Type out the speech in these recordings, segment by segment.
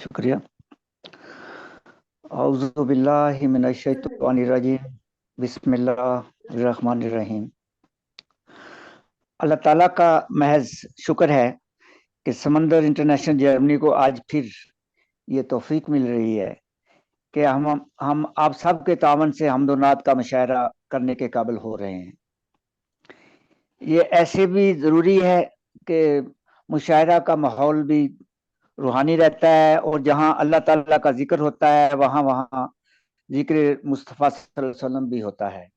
शुक्रिया। औज़ु बिल्लाहि मिनश शैतानिर रजीम, बिस्मिल्लाहिर्रहमानिर्रहीम। अल्लाह ताला का महज शुक्र है कि समंदर इंटरनेशनल जर्मनी को आज फिर ये तौफीक मिल रही है कि हम आप सब के तावन से हमदो-नात का मुशायरा करने के काबिल हो रहे हैं। ये ऐसे भी ज़रूरी है कि मुशायरा का माहौल भी रूहानी रहता है और जहाँ अल्लाह ताला का जिक्र होता है वहाँ जिक्र मुस्तफ़ा सल्लल्लाहु अलैहि वसल्लम भी होता है।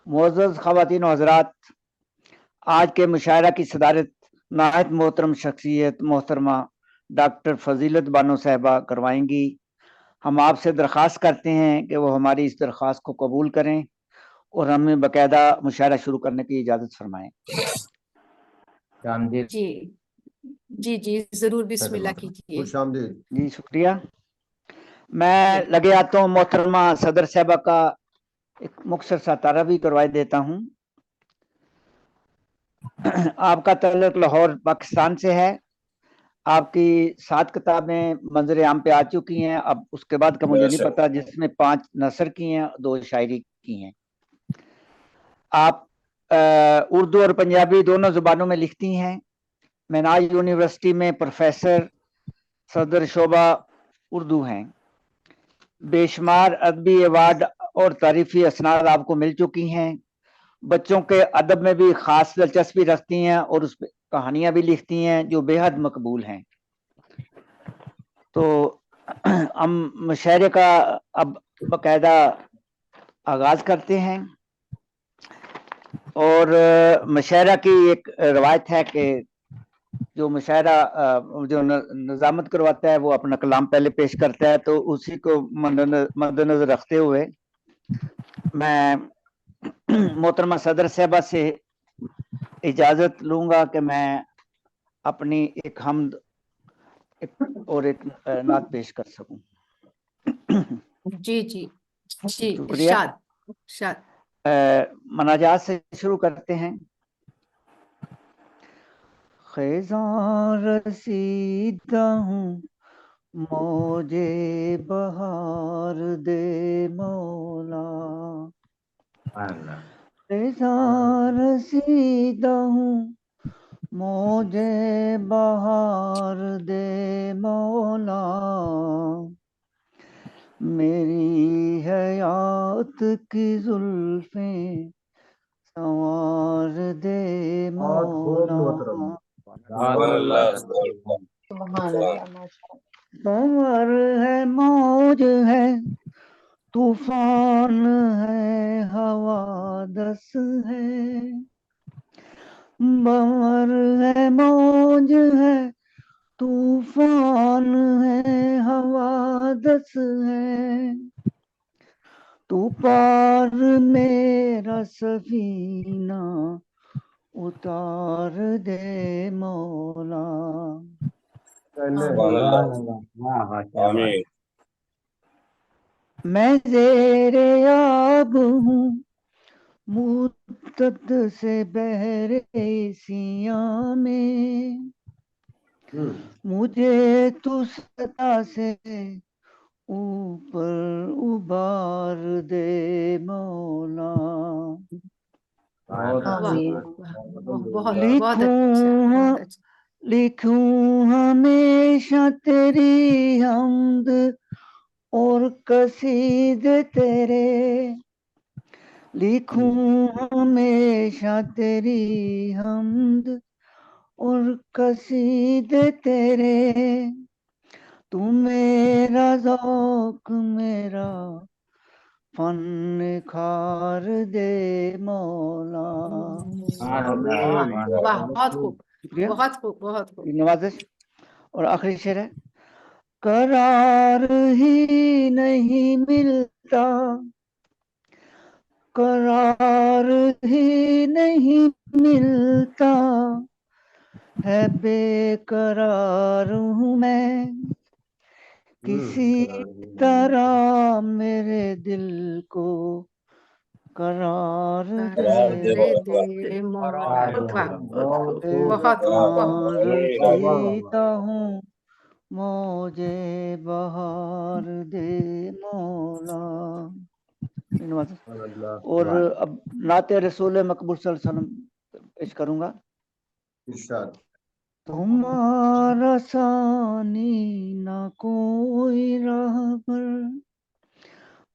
मुअज़्ज़ज़ ख़वातीन और हज़रात, आज के मुशायरा की सदारत नायत मोहतरम शख्सियत मोहतरमा डॉक्टर फजीलत बानो साहिबा करवाएंगी। हम आपसे दरख्वास्त करते हैं कि वो हमारी इस दरख्वास्त को कबूल करें और हमें बाकायदा मुशायरा शुरू करने की इजाज़त फरमाएं। जी जी जी जरूर, बिस्मिल्लाह कीजिए। जी शुक्रिया। मैं लगे आता हूँ मोहतरमा सदर साहिबा का एक मुख्तसर सा तारा भी करवा देता हूँ। आपका तल्लुक लाहौर पाकिस्तान से है। आपकी 7 किताबें मंजर आम पे आ चुकी हैं। अब उसके बाद का मुझे नहीं पता, जिसमें 5 नसर की हैं, 2 शायरी की हैं। आप उर्दू और पंजाबी दोनों जुबानों में लिखती हैं। मेनाज यूनिवर्सिटी में प्रोफेसर सदर शोबा उर्दू हैं। बेशुमार अदबी अवार्ड और तारीफी असनाद आपको मिल चुकी हैं। बच्चों के अदब में भी खास दिलचस्पी रखती हैं और उस पर कहानियां भी लिखती हैं जो बेहद मकबूल हैं। तो हम मुशायरे का अब बाकायदा आगाज करते हैं। और मुशायरा की एक रवायत है कि जो मुशायरा जो निजामत करवाता है वो अपना कलाम पहले पेश करता है, तो उसी को मद्देनजर रखते हुए मैं मोहतरमा सदर साहबा से इजाजत लूंगा कि मैं अपनी एक हमद और एक नात पेश कर सकूं। जी जी जी, शुक्रिया। इरशाद। मनाजात से शुरू करते हैं। ख़िज़ां रसीदा हूँ मौजे बहार दे मौला, ख़िज़ां रसीदा हूँ मौजे बहार दे मौला, मेरी हयात की जुल्फ़ें संवार दे मौला। बवर है मौज है तूफान है हवादस है, बवर है मौज है तूफान है हवादस है, तू पार मेरा सफीना उतार दे मौला। मैं ज़ेरे आब हूँ मुद्दत से बहरे सियां में, मुझे तू सता से ऊपर उबार दे मौला। लिखूं हमेशा तेरी हमद और कसीदे तेरे, लिखूं हमेशा तेरी हमद और कसीदे तेरे, तू मेरा ज़ौक़ मेरा फन खार दे मौला। बहुत खूब, बहुत खूब, बहुत खूब। नवाजिश। और आखिरी शेर है, करार ही नहीं मिलता, करार ही नहीं मिलता है, बेकरार हूँ मैं, किसी तरह मेरे दिल को करार दे मौला। सीता हूँ موجے بہار دے مولا. اور اب نعت رسول مقبول صلی اللہ علیہ وسلم پیش کروں گا. تمہارا ثانی نہ کوئی رہبر،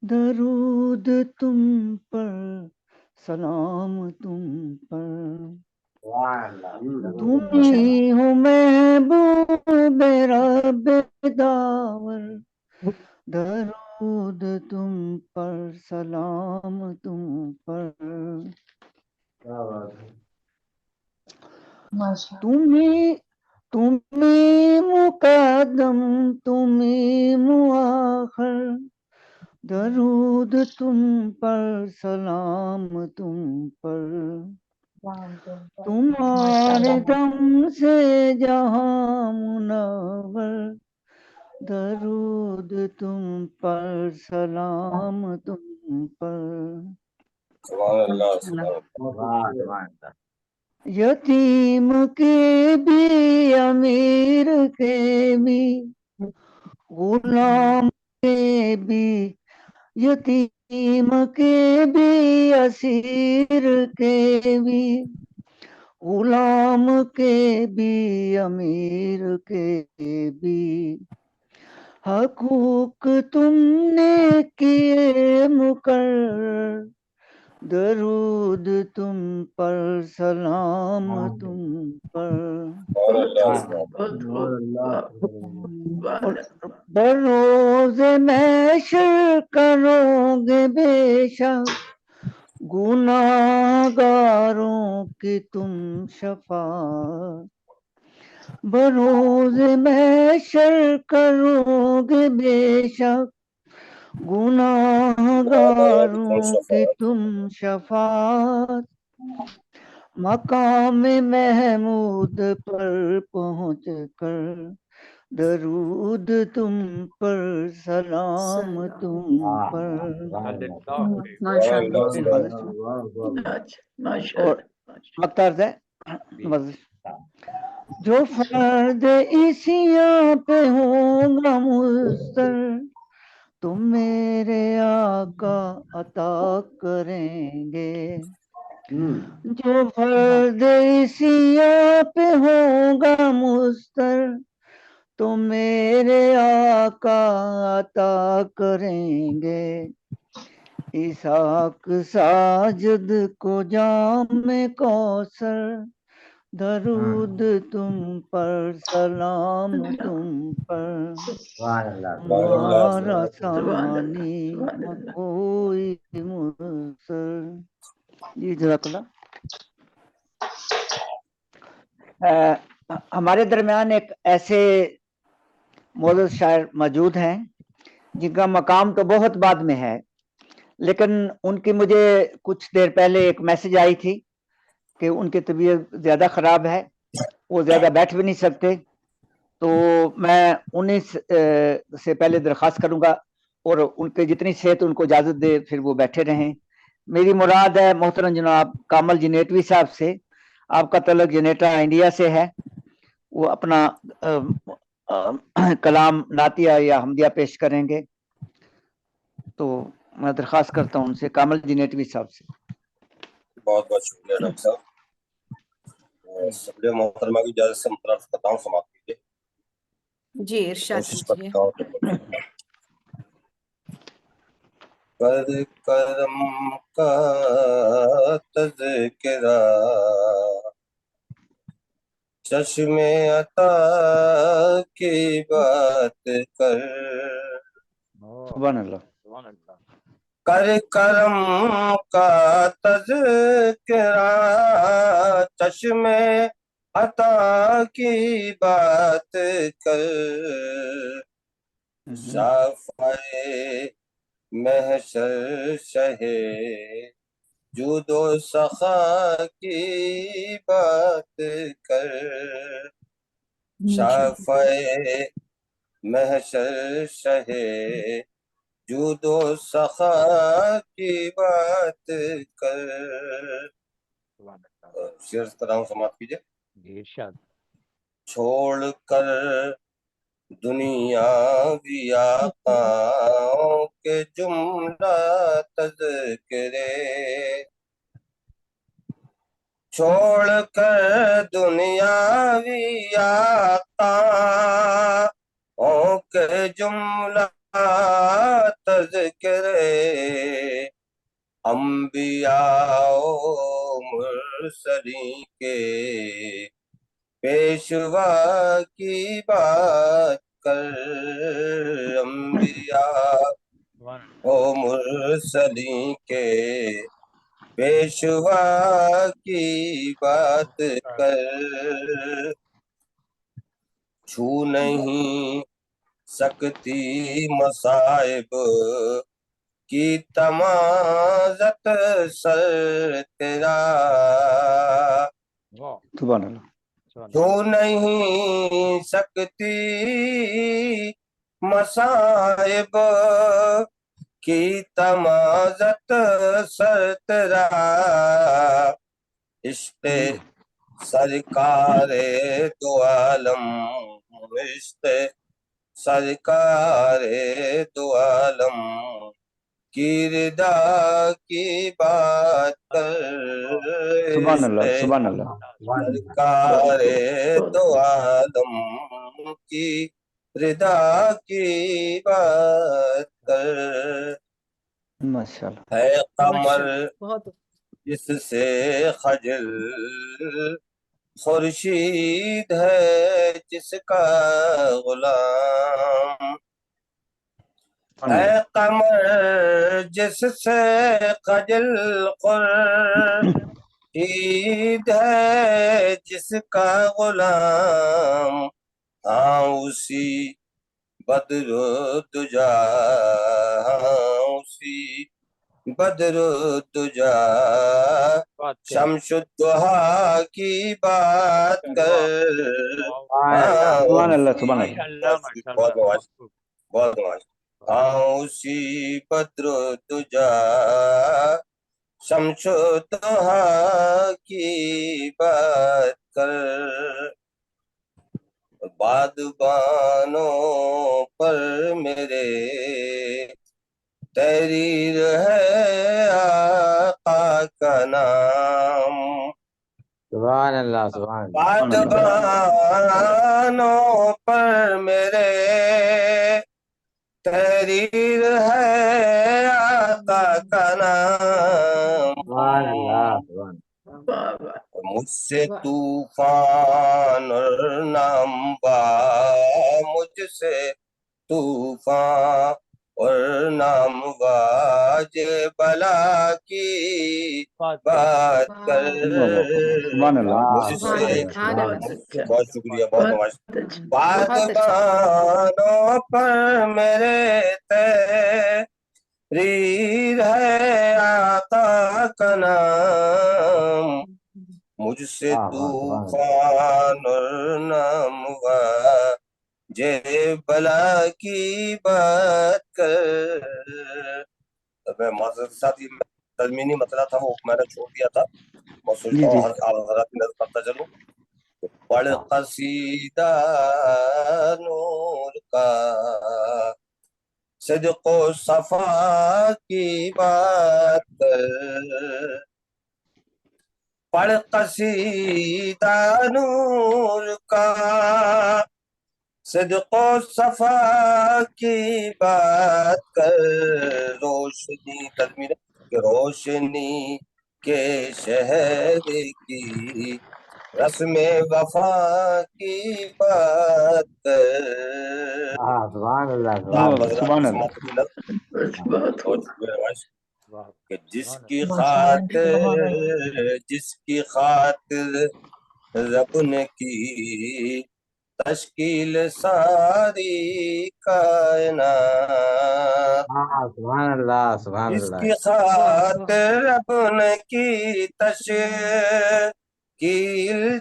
درود تم پر سلام تم پر. تم ہی ہو محبوب رب داور، درود تم پر سلام تم پر. تمہیں مقدم تمہیں مؤخر، درود تم پر سلام تم پر. تمہارے دم سے جہاں منور، درود تم پر سلام تم پر. یتیم کے بھی امیر کے بھی غلام کے بھی، یتیم کے بھی اسیر کے بھی، غلام کے بھی امیر کے بھی. حقوق تم نے کیے مقرر، درود تم پر سلام تم پر. بروز محشر کرو گے بے شک، گناہگاروں کی تم شفاعت. بروز محشر کرو گے بے شک، گناہگاروں کی تم شفاعت. مقام محمود پر پہنچ کر، درود تم پر سلام تم پر. اور مقترض ہے جو فرد اسیاں پہ ہوگا مضطر، تم میرے آقا عطا کریں گے. جو فرد اسیاں پہ ہوگا مضطر، تو میرے آقا عطا کریں گے. اسحاق ساجد کو جام کوثر، درود تم پر سلام تم پر. تمہارا ثانی نہ کوئی مؤثر. جی جزاک اللہ. ہمارے درمیان ایک ایسے معزز شاعر موجود ہیں جن کا مقام تو بہت بعد میں ہے، لیکن ان کی مجھے کچھ دیر پہلے ایک میسج آئی تھی کہ ان کی طبیعت زیادہ خراب ہے، وہ زیادہ بیٹھ بھی نہیں سکتے. تو میں انہیں سے پہلے درخواست کروں گا اور ان کے جتنی صحت ان کو اجازت دے پھر وہ بیٹھے رہیں. میری مراد ہے محترم جناب کامل جنیٹوی صاحب سے. آپ کا تعلق جنیٹا انڈیا سے ہے. وہ اپنا کلام نعتیہ یا حمدیہ پیش کریں گے. تو میں درخواست کرتا ہوں ان سے، کامل جنیٹوی صاحب سے. بہت بہت شکریہ ڈاکٹر صاحب. سب محترمہ کی اجازت سے مطلب کرتا ہوں، سماپت کیجیے. جی ارشاد کیجیے. کر کرم کا تذکرہ چشم عطا کی بات کر. سبحان اللہ. کر کرم کا تذکرہ چشم عطا کی بات کر. شافعِ محشر شہے جود و سخا کی بات کر. شافعِ محشر شہے جود و سخا کی بات کر. شعر طرح سماعت کیجیے. چھوڑ کر دنیاوی آقاؤں کے جملہ تذکرے چھوڑ کر دنیاوی آقاؤں کے جملہ تذکرے انبیاء و مرسلین کے پیشوا کی بات کر انبیاء و مرسلین کے پیشوا کی بات کر چھو نہیں سکتی مصائب کی تمازت سر تیرا سبحان اللہ چھو نہیں سکتی مصائب کی تمازت سر تیرا عشق سرکار دو عالم عشق سرکار دو عالم کی رضا کی بات کر سبحان اللہ سبحان اللہ سرکار دو عالم کی رضا کی بات کر ماشاء اللہ ہے قمر بہت جس سے خجل خورشید ہے جس کا غلام ہے قمر جس سے خجل خورشید ہے جس کا غلام ہاں اسی بدر دجا اسی بدر دجا شمس الضحا کی بات کر سبحان اللہ سبحان اللہ بہت بہت ہاں اسی بدر دجا شمس الضحا کی بات کر بادبانوں پر میرے تحریر ہے آقا کا نام سبحان اللہ سبحان اللہ بادبانوں پر میرے تحریر ہے آقا کا نام سبحان اللہ سبحان مجھ سے طوفان اور نامبا مجھ سے طوفان اور نامبا بلا کی بات کر سبحان اللہ مجھ سے سبحان اللہ بہت شکریہ بہت نماز بادبانوں پر میرے تحریر ہے آقا کا نام مجھ سے طوفان اور ناموا بلا کی بات کر میں معذرت کے ساتھ یہ تضمینی مسئلہ تھا وہ میں نے چھوڑ دیا تھا میں سوچتا ہوں ہر حضرات کی نظر کرتا چلوں پڑھ قصیدہ نور کا صدق و صفا کی بات کر پڑھ قصیدہ نور کا صدق و صفا کی بات کر روشنی تدمیر کہ روشنی کے شہر کی رسم وفا کی بات کر سبحان اللہ سبحان اللہ کہ جس کی خاطر رب نے کی تشکیل ساری کائنات سبحان اللہ سبحان جس اللہ کی خاطر رب نے کی تشکیل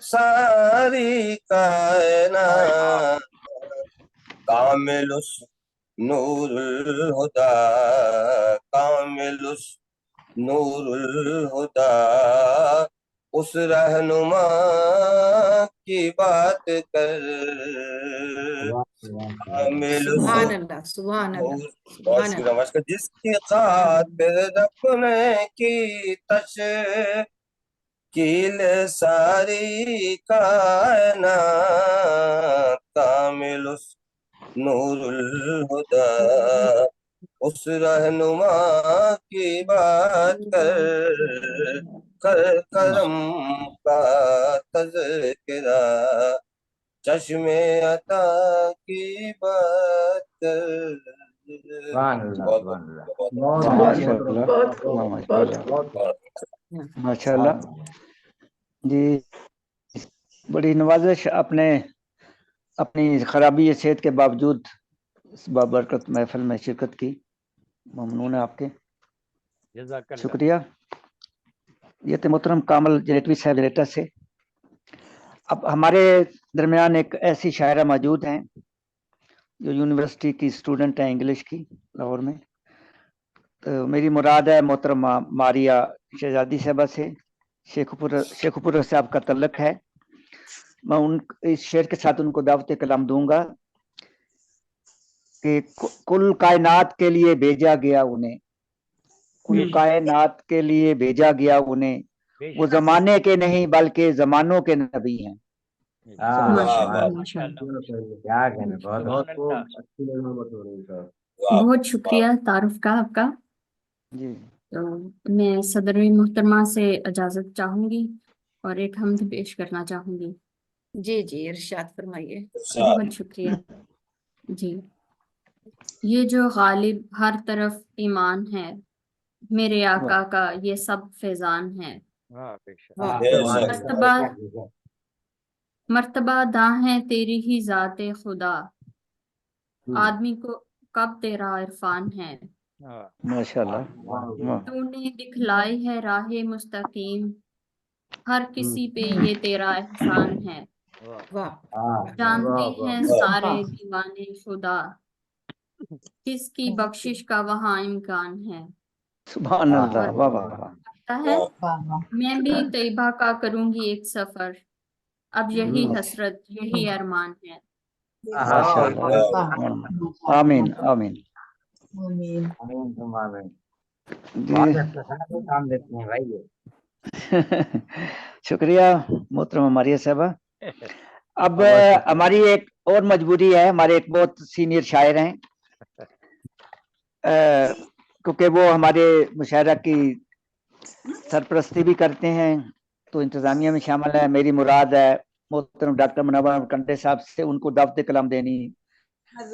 ساری کائنات کامل نور الہدا کامل نور الہدا اس رہنما کی بات کر عامل سبحان اللہ، سبحان اللہ، بہت سبحان شکریہ اللہ۔ ماشاء اللہ۔ جس کی خاطر رکھنے کی تشکیل ساری کائنات، کامل اس نور الہدا، اس رہنما کی بات کر کرم کا تذکرہ، چشم عطا کی بات کر۔ سبحان اللہ، بہت سبحان اللہ۔ ماشاء اللہ جی، بڑی نوازش آپ نے اپنی خرابی صحت کے باوجود اس بابرکت محفل میں شرکت کی، ممنون ہے آپ کے، شکریہ۔ یہ تھے محترم کامل جنیٹوی صاحب جنیٹا سے۔ اب ہمارے درمیان ایک ایسی شاعرہ موجود ہیں جو یونیورسٹی کی اسٹوڈنٹ ہیں انگلش کی، لاہور میں۔ تو میری مراد ہے محترمہ ماریہ شہزادی صاحبہ سے، شیخ پور سے آپ کا تعلق ہے۔ میں اس شعر کے ساتھ ان کو دعوت کلام دوں گا کہ کل کائنات کے لیے بھیجا گیا انہیں، کل کائنات کے لیے بھیجا گیا انہیں، وہ زمانے کے نہیں بلکہ زمانوں کے نبی ہیں۔ کیا کہنا، بہت بہت شکریہ تعارف کا آپ کا۔ جی تو میں صدر محترمہ سے اجازت چاہوں گی اور ایک حمد پیش کرنا چاہوں گی۔ جی جی، ارشاد فرمائیے۔ بہت شکریہ جی۔ یہ جو غالب ہر طرف ایمان ہے، میرے آقا کا یہ سب فیضان ہے۔ مرتبہ داں ہے تیری ہی ذات خدا، آدمی کو کب تیرا عرفان ہے۔ ماشاءاللہ، تو نے دکھلائی ہے راہ مستقیم، ہر کسی پہ یہ تیرا احسان ہے۔ جانتے ہیں سارے دیوانے خدا، کس کی بخشش کا وہاں امکان ہے۔ سبحان اللہ، واہ واہ واہ۔ لگتا ہے میں بھی طیبہ کا کروں گی ایک سفر، اب یہی حسرت یہی ارمان ہے۔ ماشاءاللہ، آمین آمین جی۔ کام دیتے ہیں بھائی یہ۔ شکریہ محترمہ ماریہ صاحبہ۔ اب ہماری ایک اور مجبوری ہے، ہمارے ایک بہت سینئر شاعر ہیں، کیونکہ وہ ہمارے مشاعرہ کی سرپرستی بھی کرتے ہیں تو انتظامیہ میں شامل ہے۔ میری مراد ہے محترم ڈاکٹر منور کنڈے صاحب سے، ان کو دعوت کلام دینی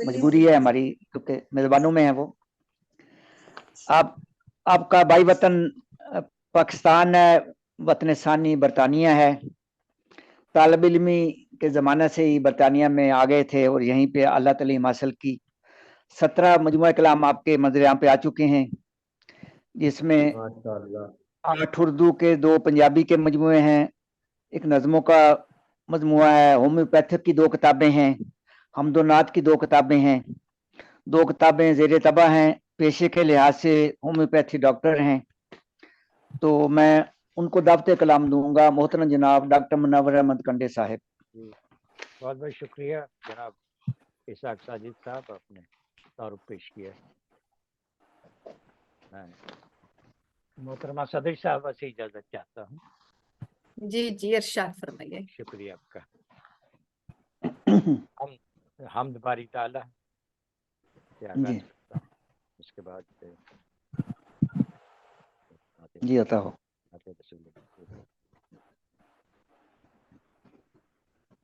مجبوری ہے ہماری، کیونکہ میزبانوں میں ہیں وہ۔ آپ کا بھائی وطن پاکستان ہے، وطن ثانی برطانیہ ہے۔ طالب علمی کے زمانہ سے ہی برطانیہ میں آ گئے تھے اور یہیں پہ اعلیٰ تعلیم حاصل کی۔ 17 مجموعہ کلام آپ کے منظر عام پہ آ چکے ہیں، جس میں 8 اردو کے، 2 پنجابی کے مجموعے ہیں، ایک نظموں کا مجموعہ ہے، ہومیوپیتھک کی 2 کتابیں ہیں، حمد و نعت کی 2 کتابیں ہیں، 2 کتابیں زیر طبع ہیں، پیشے کے لحاظ سے ہومیوپیتھی ڈاکٹر ہیں۔ تو میں ان کو دعوت کلام دوں گا، محترم جناب ڈاکٹر منور احمد کنڈے صاحب۔ بہت بہت شکریہ جناب اسحاق ساجد صاحب، آپ نے تعارف پیش کیا۔ محترمہ صدر صاحب سے اجازت چاہتا ہوں۔ جی جی، ارشاد فرمائیے۔ شکریہ آپ کا۔ حمد باری تعالیٰ سے آغاز کرتا ہوں، اس کے بعد جی عطا ہو۔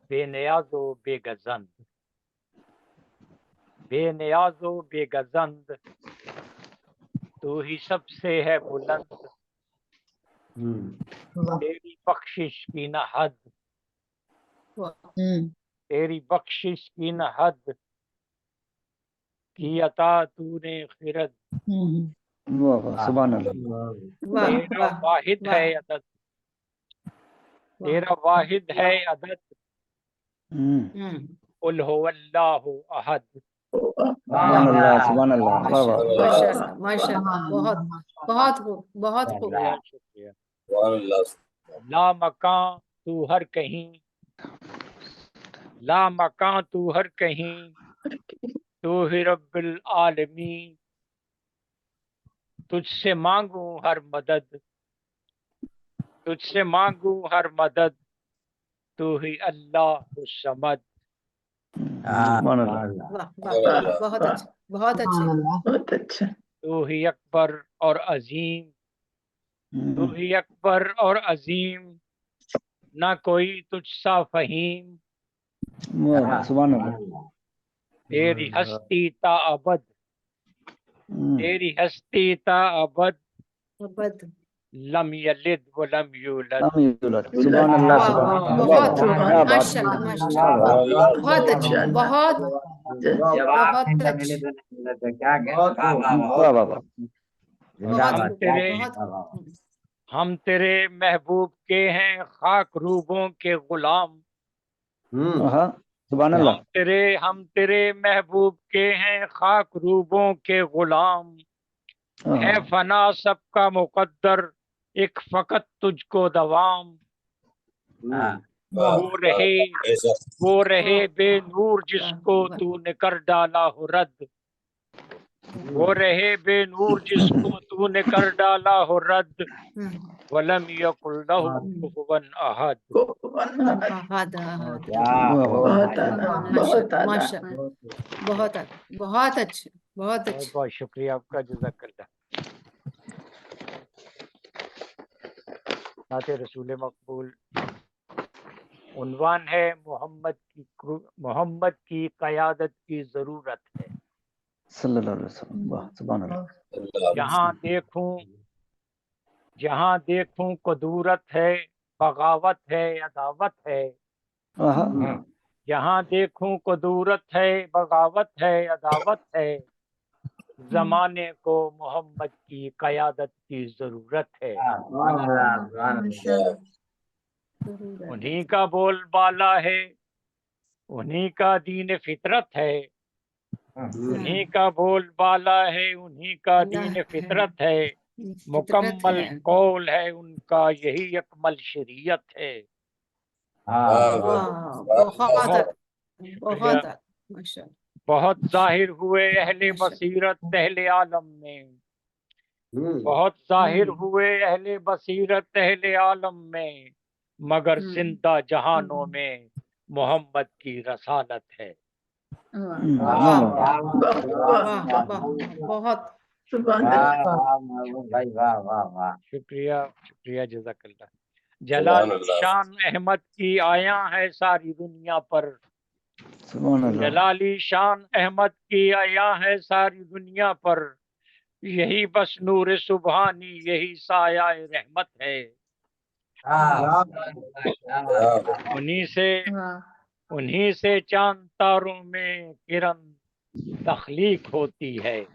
بے نیاز و بے گزند، بے نیاز و بے گزند، تو ہی سب سے ہے بلند، تیری بخشش کی نہ حد، تیری بخشش کی نہ حد، کی عطا تو نے خرد، سبحان اللہ، تیرا واحد ہے عدد، تیرا واحد ہے عدد، قل هو اللہ احد۔ سبحان اللہ، سبحان اللہ، واہ واہ۔ ماشاءاللہ ماشاءاللہ، بہت بہت خوب، بہت خوب۔ شکریہ۔ لا مکان تو ہر کہیں، لا مکان تو ہر کہیں، तू ही रब्बिल आलमीन, तुझसे मांगू हर मदद, तुझसे मांगू हर मदद, तू ही अल्लाह समद। सुभान अल्लाह। वाह वाह वाह, बहुत अच्छा, बहुत अच्छे। बहुत अच्छा। तू ही अकबर और अजीम, तू ही अकबर और अजीम, ना कोई तुझसा फहीम, सुभान अल्लाह। तेरी हस्ती ता अबद, तेरी हस्ती ता अबद, अबद। लम यलिद व लम यूलद। सुभान अल्लाह। वाह सुभान वाह, अल्लाह। बहुत क्या बात है। माशाल्लाह माशाल्लाह, बहुत अच्छा, बहुत जवाब बहुत नहीं अच्छे, मिले तो क्या वाह वाह वाह। बहुत हम खूब, तेरे बहुत। हम तेरे महबूब के हैं खाक रूबों के गुलाम, हाँ, सुभान अल्लाह। हम तेरे महबूब के हैं खाक रूबों के गुलाम, है फना सबका मुकद्दर, एक फकत तुझको दवाम। वो रहे बेनूर जिसको तूने कर डाला हो रद्द, वो रहे बेनूर जिसको तूने कर डाला हो रद्द, वलम यकुल लहू कुफुवन अहद। बहुत बहुत अच्छे, बहुत अच्छे। बहुत शुक्रिया आपका, जज़ाकल्लाह। नाते रसूल मकबूल, उन्वान है मोहम्मद की क़यादत की ज़रूरत है। सल्लल्लाहु अलैहि वसल्लम। वाह, सुभान अल्लाह। जहाँ देखूं कुदूरत है, बगावत है, अदावत है। जहाँ देखूं कुदूरत है, बगावत है, अदावत है। जमाने को मोहम्मद की क़यादत की जरूरत है। उन्हीं का बोलबाला है, उन्हीं का दीन फितरत है, उन्हीं का बोलबाला है, उन्हीं का दीन फितरत है। मुकम्मल कौल है उनका, यही अकमल शरीयत है। बहुत जाहिर हुए अहले बसीरत अहले आलम में, बहुत जाहिर हुए अहले बसीरत अहले आलम में, मगर जिंदा जहानों में मोहम्मद की रसालत है। बहुत भाई, वाह वाह वाह। शुक्रिया शुक्रिया, जज़ाकल्लाह। जलाली शान अहमद की आया है सारी दुनिया पर, जलाली शान अहमद की आया है सारी दुनिया पर। यही बस नूर सुबहानी, यही साया रहमत है। उन्हीं से चांद तारों में किरण तख्लीक होती है,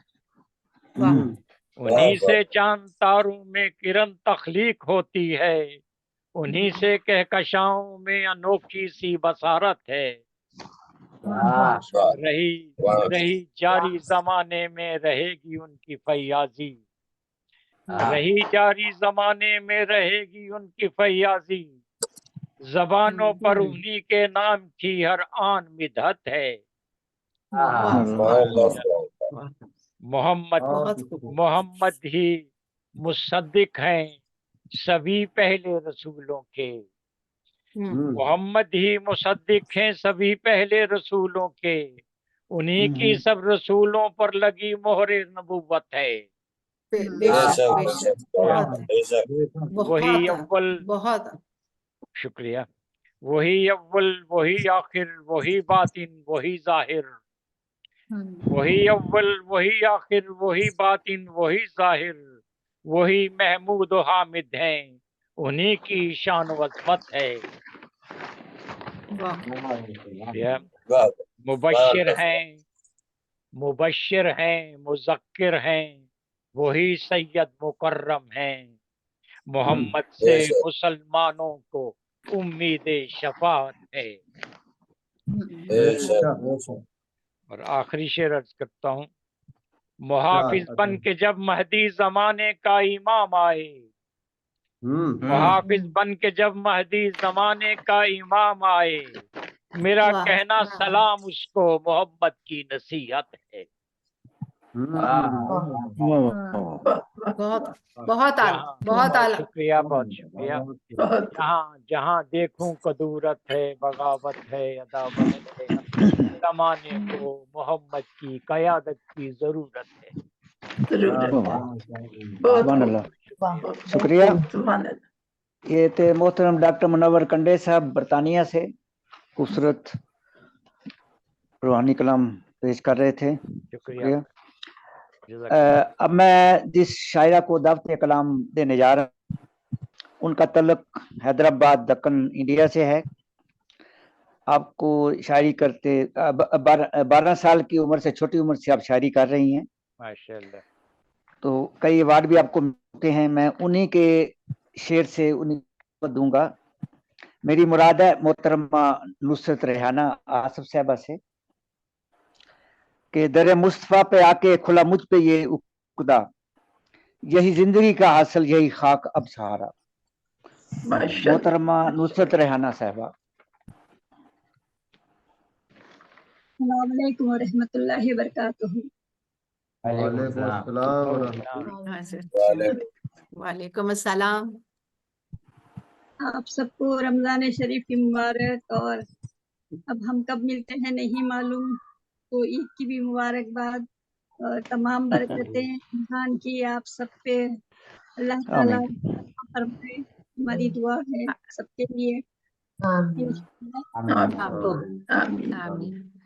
उन्हीं से चांद तारों में किरण तख्लीक होती है। उन्हीं से कहकशाओं में अनोखी सी बसारत है। रही जारी जमाने में रहेगी उनकी फैयाजी, रही जारी जमाने में रहेगी उनकी फैयाजी। जबानों पर उन्हीं के नाम की हर आन मिदहत है। मोहम्मद ही मुसद्दिक हैं सभी पहले रसूलों के, मोहम्मद ही मुसद्दिक हैं सभी पहले रसूलों के। उन्हीं की सब रसूलों पर लगी मोहरे नबुव्वत है। वही अव्वल, बहुत शुक्रिया, वही अव्वल वही आखिर वही बातिन वही जाहिर, वही अव्वल वही आखिर वही बातिन वही जाहिर। वही महमूद व हामिद हैं, उन्हीं की शान व अज़मत है। मुबश्शिर हैं मुज़क्किर हैं, वही सैयद मुकर्रम हैं। मोहम्मद से मुसलमानों को उम्मीद शफाअत है। और आखिरी शेर अर्ज करता हूँ। मुहाफिज बन के जब महदी जमाने का इमाम आए, मुहाफिज बन के जब महदी जमाने का इमाम आए। मेरा वाह कहना सलाम उसको मोहब्बत की नसीहत है। बहुत बहुत आला जहाँ बहुत आला शुक्रिया, बहुत शुक्रिया। जहाँ जहाँ देखूं कदूरत है, बगावत है, अदावत है, जमाने को मोहम्मद की क़यादत की जरूरत है। सुभान अल्लाह, शुक्रिया। ये थे मोहतरम डॉक्टर मुनव्वर कंडे साहब बरतानिया से, खूबसूरत रूहानी कलाम पेश कर रहे थे। शुक्रिया। अब मैं जिस शायरा को दावत कलाम देने जा रहा हूँ, उनका तल्लुक हैदराबाद दक्कन इंडिया से है। आपको शायरी करते 12 साल की उम्र से, छोटी उम्र से आप शायरी कर रही हैं माशाअल्लाह। तो कई अवार्ड भी आपको मिलते हैं। मैं उन्हीं के शेर से उन्हीं को दूंगा। मेरी मुराद है मोहतरमा नुसरत रेहाना आसफ साहबा से कि दर मुस्तफा पे आके खुला मुझ पे ये खुदा, यही जिंदगी का हासिल, यही खाक अब सहारा। मोहतरमा नुसरत रेहाना साहबा। अस्सलाम वालेकुम व रहमतुल्लाहि व बरकातुहू। वालेकुम अस्सलाम। आप सबको रमजान शरीफ की मुबारक, और अब हम कब मिलते हैं नहीं मालूम, तो ईद की भी मुबारकबाद और तमाम बरकतें इंसान की आप सब पे अल्लाह ताला फरमाए। हमारी दुआ है सबके लिए।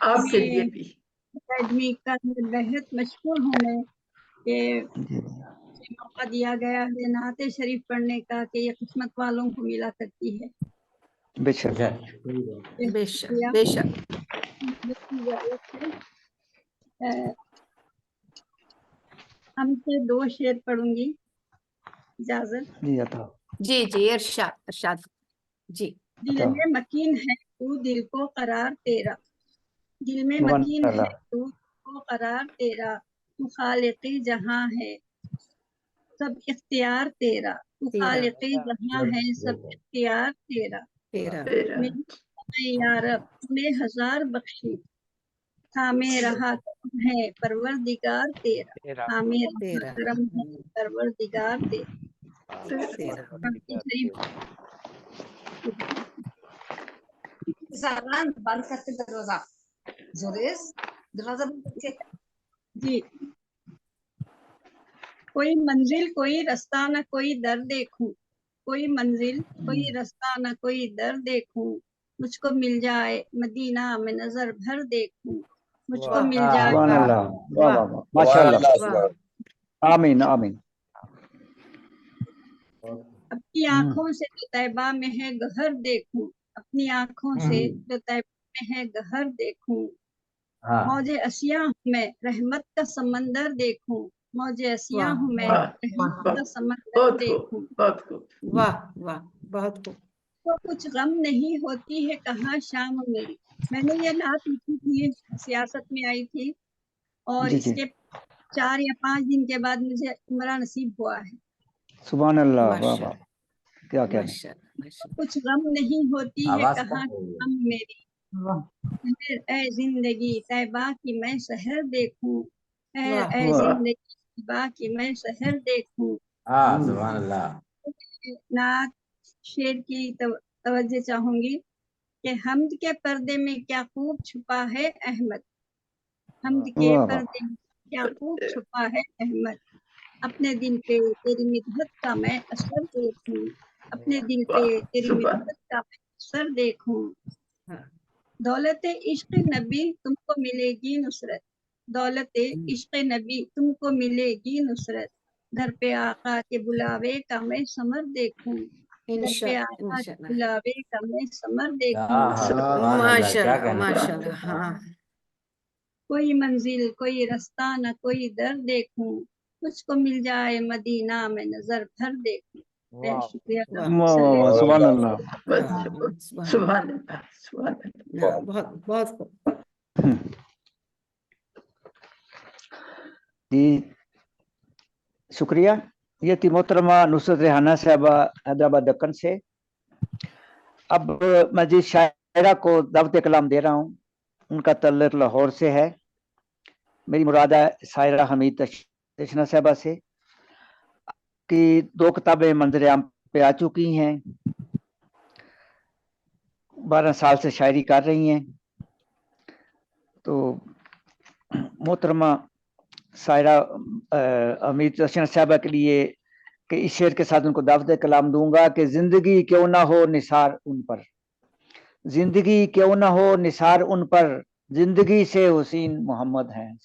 आपके लिए भी एकेडमी का बेहद मशहूर हूँ मैं कि मौका दिया गया है नाते शरीफ पढ़ने का, कि ये किस्मत वालों को मिला करती है। बेशक बेशक बेशक। हम से 2 शेर पढ़ूंगी, इजाजत? जी जी इरशाद इरशाद जी। दिल में मकीन है तू दिल को करार तेरा, दिल में मकीन है तू को करार तेरा, तू खालिक़े जहां है सब इख्तियार तेरा, तू खालिक़े जहां है सब इख्तियार तेरा। मेरी या रब तूने हजार बख्शी, थामे रहा है परवरदिगार तेरा, थामे रहा करम है परवरदिगार तेरा। बंद करते दरवाजा, दरवाजा बंद करके। जी। कोई मंजिल कोई रास्ता न कोई दर देखूं, कोई मंजिल कोई रास्ता न कोई दर देखूं, मुझको मिल जाए मदीना में नजर भर देखूं, मुझको मिल जाए। माशाअल्लाह, आमीन आमीन। अपनी आंखों से जो तैबा में है गहर देखूं, अपनी आंखों से जो तैबा में है गहर देखूं, मौजे असिया हूँ मैं रहमत का समंदर देखूं, मौजे असिया हूँ मैं रहमत का समंदर देखूं। वाह वाह बहुत खूब। तो कुछ गम नहीं होती है कहाँ शाम मेरी। मैंने ये नात लिखी थी, सियासत में आई थी, और इसके 4 या 5 दिन के बाद मुझे उम्रा नसीब हुआ है। सुभान अल्लाह, वाह वाह, क्या कहना। कुछ गम नहीं होती है कहाँ शाम मेरी, ऐ जिंदगी तैबा की मैं शहर देखूं, ऐ जिंदगी तैबा की मैं शहर देखूं। सुभान अल्लाह। नात शेर की तवज्जो चाहूंगी कि हम्द के पर्दे में क्या खूब छुपा है अहमद, हम्द के पर्दे में क्या खूब छुपा है अहमद, अपने दिल पे तेरी मिदहत का मैं असर देखूं, अपने दिल पे तेरी मिदहत का मैं असर देखूं। दौलत इश्क नबी तुमको मिलेगी नुसरत, दौलत इश्क नबी तुमको मिलेगी नुसरत, घर पे आका के बुलावे का मैं समर देखूं, घर पे आका के बुलावे का मैं समर देखूं। माशाअल्लाह माशाअल्लाह। हाँ। कोई मंजिल कोई रास्ता न कोई दर देखूं, मुझको मिल जाए मदीना में नजर भर देखूं। शुक्रिया। सुभान अल्लाह, सुभान अल्लाह, बहुत बहुत खूब जी, शुक्रिया। ये थी मोहतरमा नुसरत रेहाना साहबा हैदराबाद दक्कन से। अब मैं जिस शायर शायरा को दावत कलाम दे रहा हूँ। उनका तल्लुक लाहौर से है। मेरी मुराद है सायरा हमीद तशना साहबा से, कि 2 किताबें मंजर आम पे आ चुकी हैं। 12 साल से शायरी कर रही हैं। तो मोहतरमा सायरा हमीद तशना साहबा के लिए कि इस शेर के साथ उनको दावत कलाम दूंगा कि जिंदगी क्यों ना हो निसार उन पर, जिंदगी क्यों ना हो निसार उन पर, जिंदगी से हुसैन मोहम्मद हैं।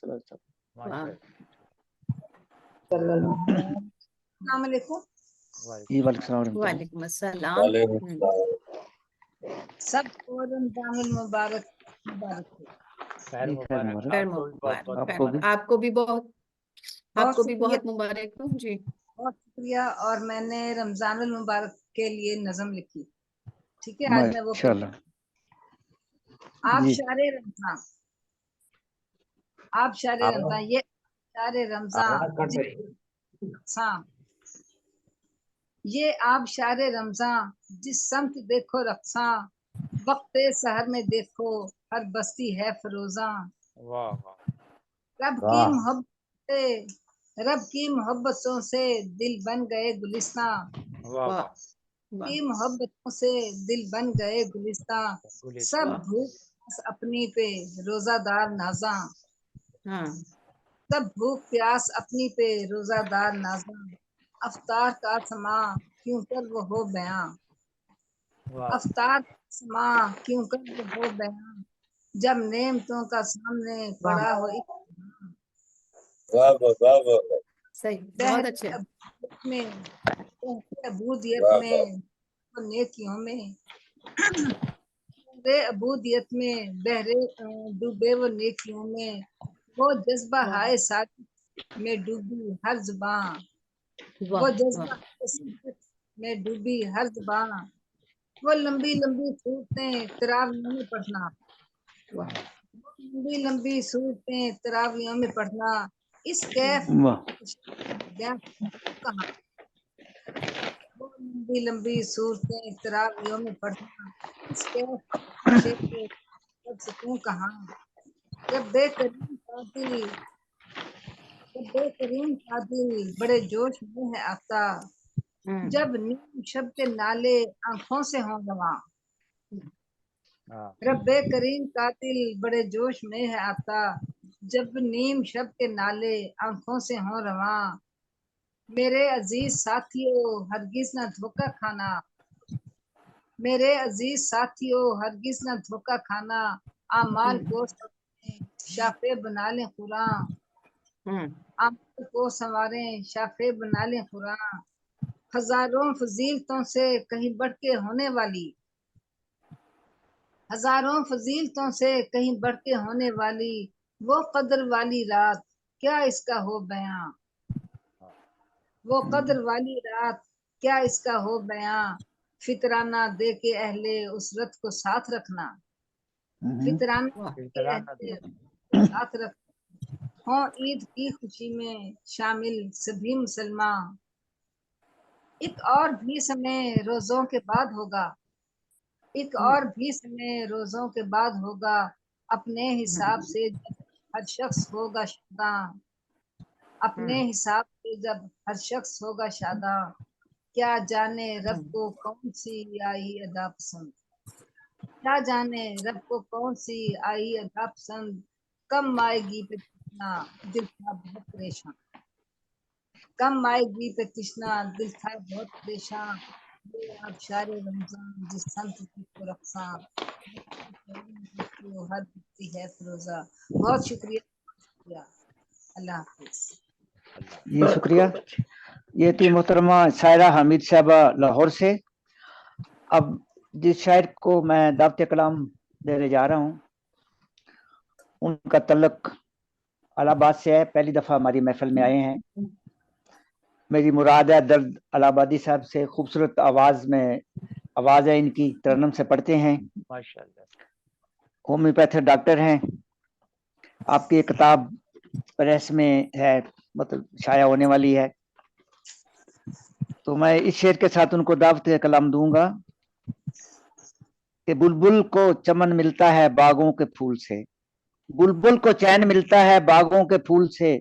वालेकुम अस्सलाम। सबको रमजानुल मुबारक मुबारक हो। खैर मुबारक, आपको भी बहुत मुबारक हो जी। बहुत शुक्रिया। और मैंने रमजानुल मुबारक के लिए नज़म लिखी, ठीक है। आज मैं वो आप शारे रमजान, आप शारे रमजान, ये शारे रमजान ये आप शारे रमजान जिस समत देखो रक्सा, वक्त सहर में देखो हर बस्ती है फरोजा। रब की मोहब्बतों से दिल बन गए गुलिस्तां, की मोहब्बतों से दिल बन गए गुलिस्तां। सब भूख अपनी पे रोजादार नाजा, सब भूख प्यास अपनी पे रोजादार नाजा। अफ्तार का समा क्यों कर वो हो बयां, अफ्तार का समा क्यों कर वो हो बयां। जब नेमतों का सामने पड़ा हो सही, बहुत अच्छे। अबूदियत में नेकियों में, अबूदियत में बहरे डूबे वो नेकियों में। वो जज्बा हाय साथ में डूबी हर जुबान, वो जज्बा में डूबी हर जुबान। वो लंबी लंबी सूरतें तरावियों में पढ़ना, लंबी लंबी सूरतें तरावियों में पढ़ना। इस कैफ कहाँ, वो लंबी लंबी सूरतें तरावियों में पढ़ना। इस कैफ सुकून कहाँ। रब्बे करीम कातिल बड़े जोश में है आता, जब नीम शब के नाले आंखों से हों रवां। रब्बे करीम कातिल बड़े जोश में है आता, जब नीम शब के नाले आंखों से हों रवां। मेरे अजीज साथियों हरगिज न धोखा खाना, मेरे अजीज साथियों हरगिज न धोखा खाना। आमाल को शाफे बना लें कुरान, आमाल को संवारें शाफे बना लें कुरान। हजारों फजीलतों से कहीं बढ़ के होने वाली, हजारों फजीलतों से कहीं बढ़ के होने वाली वो कदर वाली रात क्या इसका हो बयां, वो कदर वाली रात क्या इसका हो बयां। फितराना दे के अहले उसरत को साथ रखना, फितराना दे के अहले साथ रखना। हो ईद की खुशी में शामिल सभी मुसलमान, एक और भी समय रोजों के बाद होगा, एक और भी समय रोजों के बाद होगा। अपने हिसाब से जब हर शख्स होगा शादा, अपने हिसाब से जब हर शख्स होगा शादा। क्या जाने रब को कौन सी आई अदा पसंद, क्या जाने रब को कौन सी आई अदा पसंद। कम आएगी पे तृष्णा दिल था बहुत परेशान, कम आएगी पे तृष्णा दिल था बहुत परेशान। आप शारे रमजान जिस संत को रक्षा, हर दिखती है फिरोजा। बहुत शुक्रिया, अल्लाह हाफिज। ये शुक्रिया। ये थी मोहतरमा सायरा हमीद साहबा लाहौर से। अब जिस शायर को मैं दावत कलाम देने जा रहा हूँ उनका तल्लुक इलाहाबाद से है। पहली दफा हमारी महफिल में आए हैं। मेरी मुराद है दर्द इलाहाबादी साहब से। खूबसूरत आवाज है इनकी, तरन्नुम से पढ़ते हैं। माशाअल्लाह। होम्योपैथिक डॉक्टर हैं। आपकी एक किताब प्रेस में है, मतलब शाया होने वाली है। तो मैं इस शेर के साथ उनको दावत कलाम दूंगा कि बुलबुल को चमन मिलता है बागों के फूल से, बुलबुल को चैन मिलता है बागों के फूल से,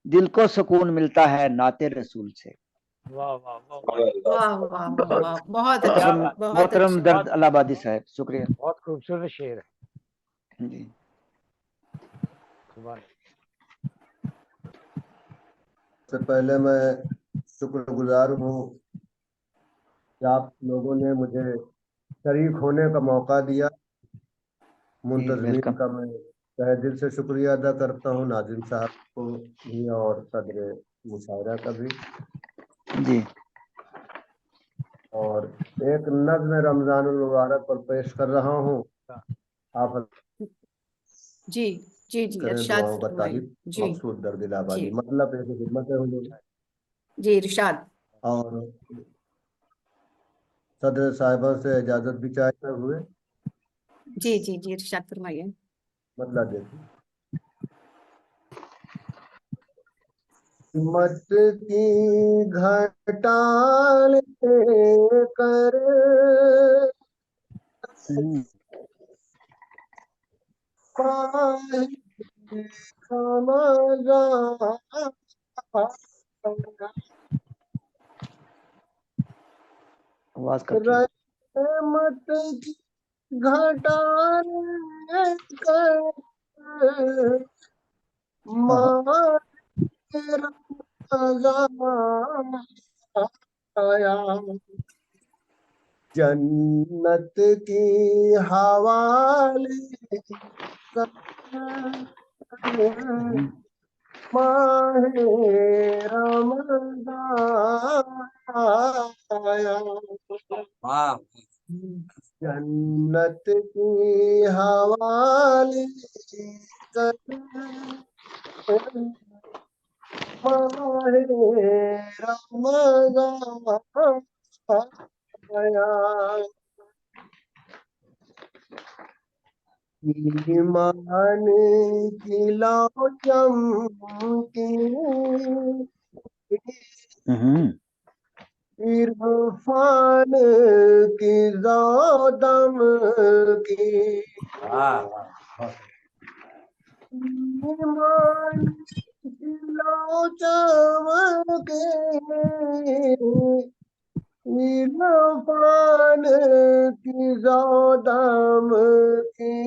दिल को सुकून मिलता है नाते रसूल से। वाह वाह वाह वाह वाह वाह वाह, बहुत क्या अच्छा, बात, बहुत मोहतरम अच्छा। दर्द अलाहाबादी साहब, शुक्रिया बहुत खूबसूरत शेर है। जी। सुभान सबसे पहले मैं शुक्रगुजार हूँ कि आप लोगों ने मुझे शरीक होने का मौका दिया। मुंतजमीन वेलकम। का मैं तहे दिल से शुक्रिया अदा करता हूँ, नाजिम साहब को भी और सदर मुशायरा का भी। जी और एक नज़्म रमजानुल मुबारक पर पेश कर रहा हूँ, आप जी जी जी, करें इरशाद दुआओं का फरमाइए। तालिब। जी मकसूद दर्द इलाहाबादी, जी मतलब एक खिदमत है हुजूर। जी, इरशाद। और सदर साहिबा से इजाजत भी चाहते हुए जी जी जी, इरशाद फरमाइए। मतलब देखिए, मत की घटाल कर पाए खमगा आवाज कट रही है। रहमत की घटाल कर माँ आया, जन्नत की हवाले कर माहे रमज़ान आया, जन्नत की हवाले कर माहे रमज़ान आया, ईमान की लौ चमकी, इरफान की ज़ौदम की, ईमान की लौ चमकी, इरफान की ज़ौदम की,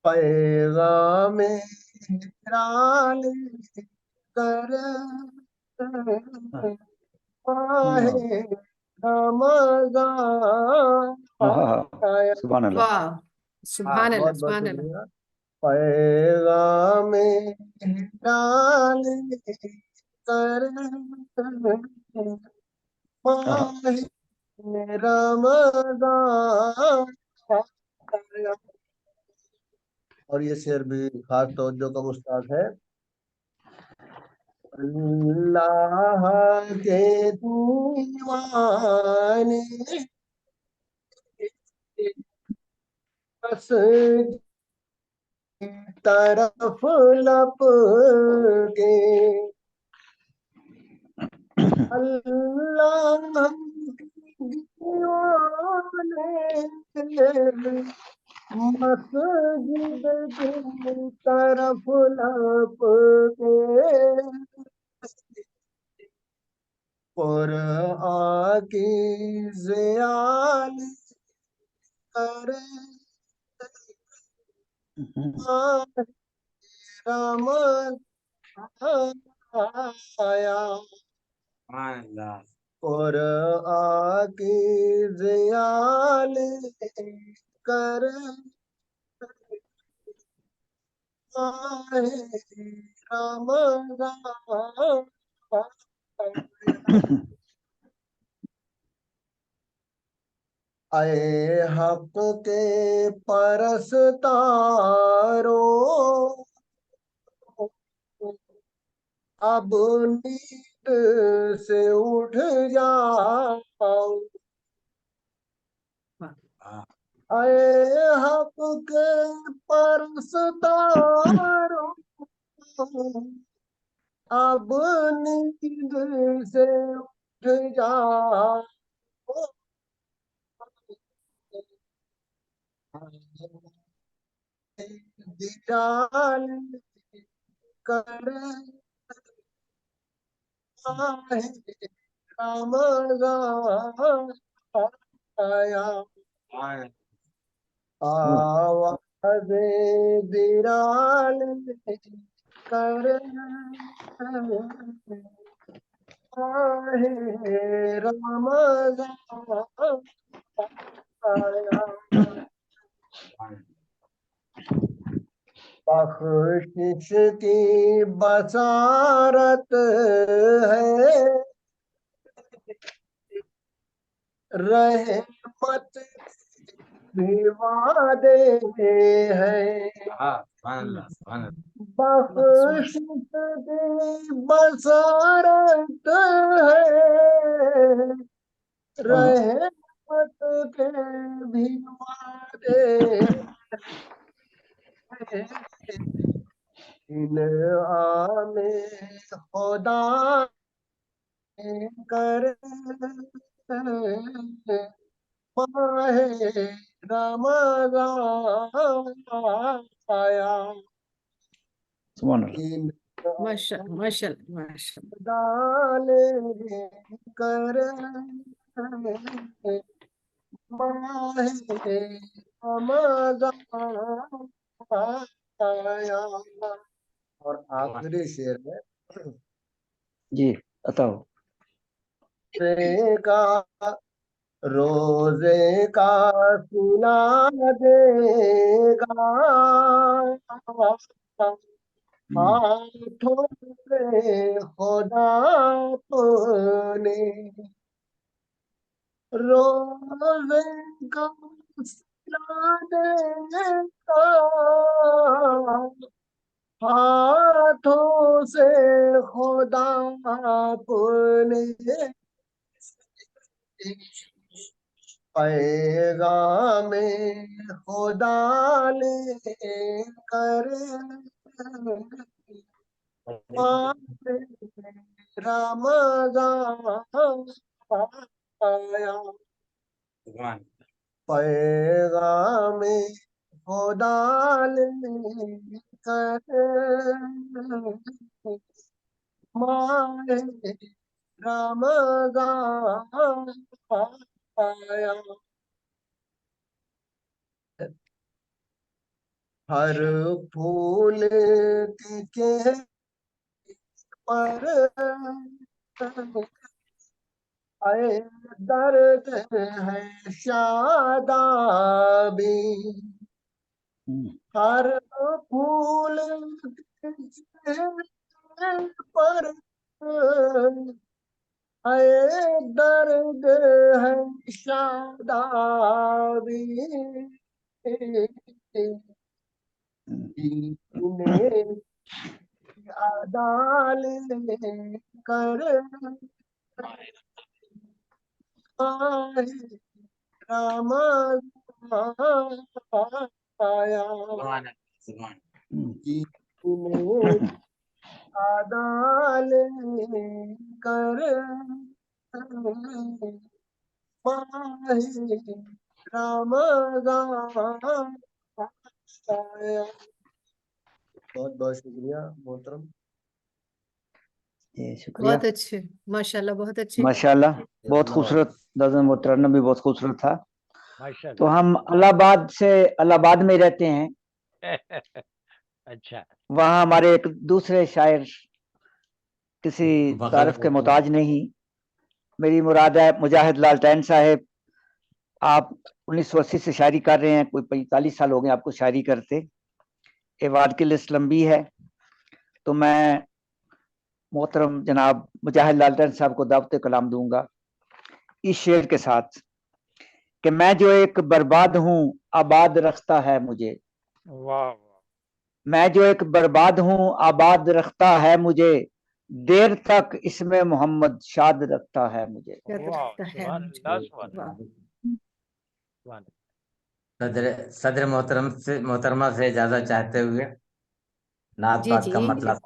पैगामे हिजरान कर माहे रमज़ान आया। सुभान अल्लाह। वाह, सुभान अल्लाह, बहुत बहुत सुभान अल्लाह। शुक्रिया। पैगामे हिजरान कर माहे रमज़ान आया। और ये शेर भी खास तवज्जो का मुस्ताक है। अल्लाह के दीवाने बस तरफ लपके, अल्लाह के दीवाने मस्जिद की तरफ लपके, कुरान की ज़ियाल कर रमज़ान आया, कुरान की ज़ियाल कर रमज़ान आए हक के परस्तारों, अब नींद से उठ जाओ, आए हक के परस्तारों, अब नींद से उठ जाओ, दिलाल कर रमज़ान आया, आवाज़ बिलाल कर रमज़ान आया। बख्शिश की बसारत है, रहमत भी वादे हैं। बख्शिश की बसारत है, रहमत के भी वादे इनाम खुदा कर माहे रमज़ान आया। माशाल्लाह डाले कर माहे रमज़ान आया। और आखिरी शेर में जी बताओ। रोजे का सुना देगा, हाथों से खुदा अपने रोजे का सुना देगा, हाथों से खुदा अपने पैगामे खुदा लेकर रमज़ान आया। पैगामे खुदा लेकर माहे रमज़ान आया। हर फूल के पर आए दर्द है शादाबी, हर फूल पर आए दर्द है शादाबी, अदाल कर रमज़ान आया। अदाल कर रमज़ान आया। बहुत बहुत शुक्रिया मोहतरम। शुक्रिया। बहुत अच्छे, माशाल्लाह, बहुत अच्छे। माशाल्लाह, बहुत खूबसूरत नज़्म और तरन्नुम भी बहुत खूबसूरत था। माशाल्लाह। तो हम इलाहाबाद में रहते हैं। अच्छा। वहाँ हमारे एक दूसरे शायर किसी तारीफ के मोहताज नहीं, मेरी मुराद है मुजाहिद लालटेन साहब। आप 1980 से शायरी कर रहे हैं, कोई 45 साल हो गए आपको शायरी करते। एवार्ड की लिस्ट लंबी है, तो मैं मोहतरम जनाब मुजाहिद लालटेन साहब को दावत कलाम दूंगा इस शेर के साथ कि मैं जो एक बर्बाद हूँ आबाद रखता है मुझे। वाह। मैं जो एक बर्बाद हूँ आबाद रखता है मुझे, देर तक इसमें मोहम्मद शाद रखता है मुझे। सदर मोहतरमा से इजाजत चाहते हुए नात पात का मतलब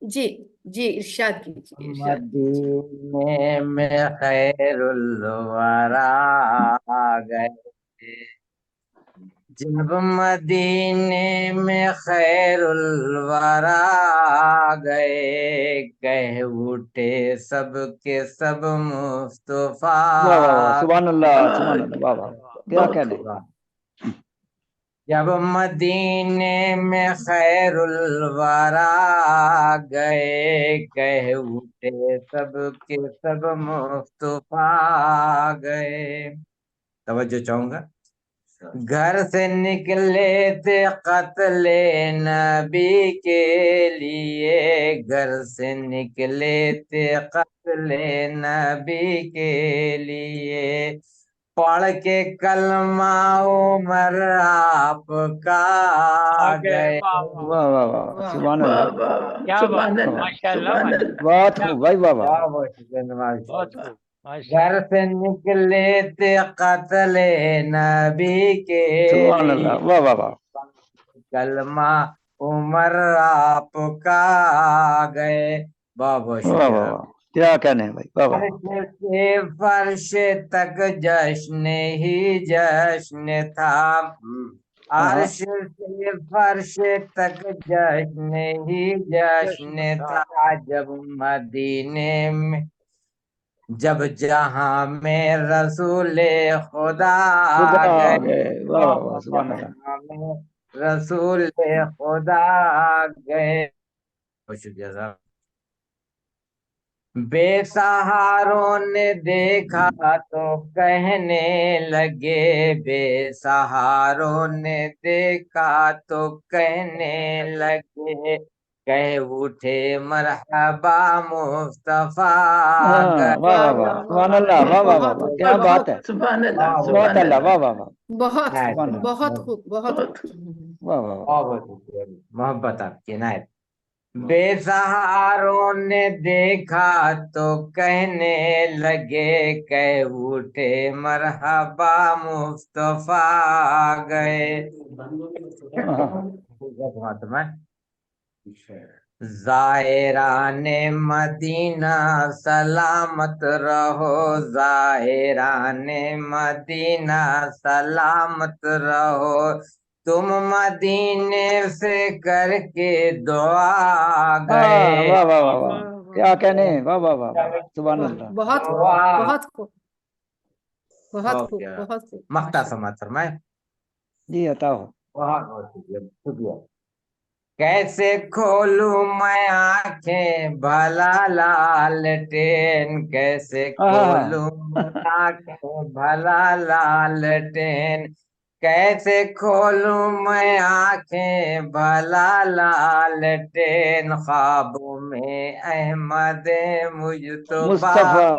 जी जी इरशाद कीजिए। मदीने में खैरुल वरा आ गए, جب مدینے میں خیر الورا گئے کہہ اٹھے سب کے سب مصطفیٰ واہ واہ واہ سبحان اللہ سبحان اللہ واہ واہ کیا کہنے جب مدینے میں خیر الورا گئے کہہ اٹھے سب کے سب مصطفیٰ گئے. توجہ چاہوں گا. گھر سے نکلے تھے قتل نبی کے لیے گھر سے نکلے تھے قتل نبی کے لیے پڑھ کے کلمہ عمر آپ کا گئے. واہ واہ واہ سبحان اللہ کیا بات ہے ماشاءاللہ بہت خوب بھائی واہ واہ بہت خوب گھر سے نکلے تھے قتل نبی کے سبحان اللہ واہ واہ واہ کلمہ عمر آپ کا گئے. بہت بہت واہ واہ شکریہ. واہ کیا کہنے بھائی واہ واہ عرش سے فرش تک جشن ہی جشن تھا عرش سے فرش تک جشن ہی جشن تھا جب مدینے میں جب جہاں میں رسول خدا گئے واہ واہ واہ سبحان اللہ جہاں میں رسول خدا گئے. بہت شکریہ صاحب. بے سہاروں نے دیکھا تو کہنے لگے بے سہاروں نے دیکھا تو کہنے لگے کہہ اٹھے مرحبا مصطفیٰ واہ واہ واہ سبحان اللہ واہ واہ واہ واہ کیا بات ہے بہت اللہ واہ واہ واہ بہت سبحان اللہ بہت خوب بہت واہ واہ واہ محبت آپ کی عنایت. بے سہاروں نے دیکھا تو کہنے لگے کہہ اٹھے مرحبا مصطفیٰ گئے. زائران مدینہ سلامت رہو زائران مدینہ سلامت رہو تم مدینے سے کر کے دعا گئے. واہ واہ واہ واہ کیا کہنے واہ واہ واہ سبحان اللہ بہت بہت خوب بہت خوب اوکے. بہت خوب مختصر سماعت فرمائے. جی عطا ہو بہت بہت شکریہ. کیسے کھولوں میں آنکھیں بھلا لالٹین کیسے کھولوں میں آنکھیں بھلا لالٹین کیسے کھولوں میں آنکھیں بھلا لالٹین خوابوں میں احمد مجتبیٰ مصطفیٰ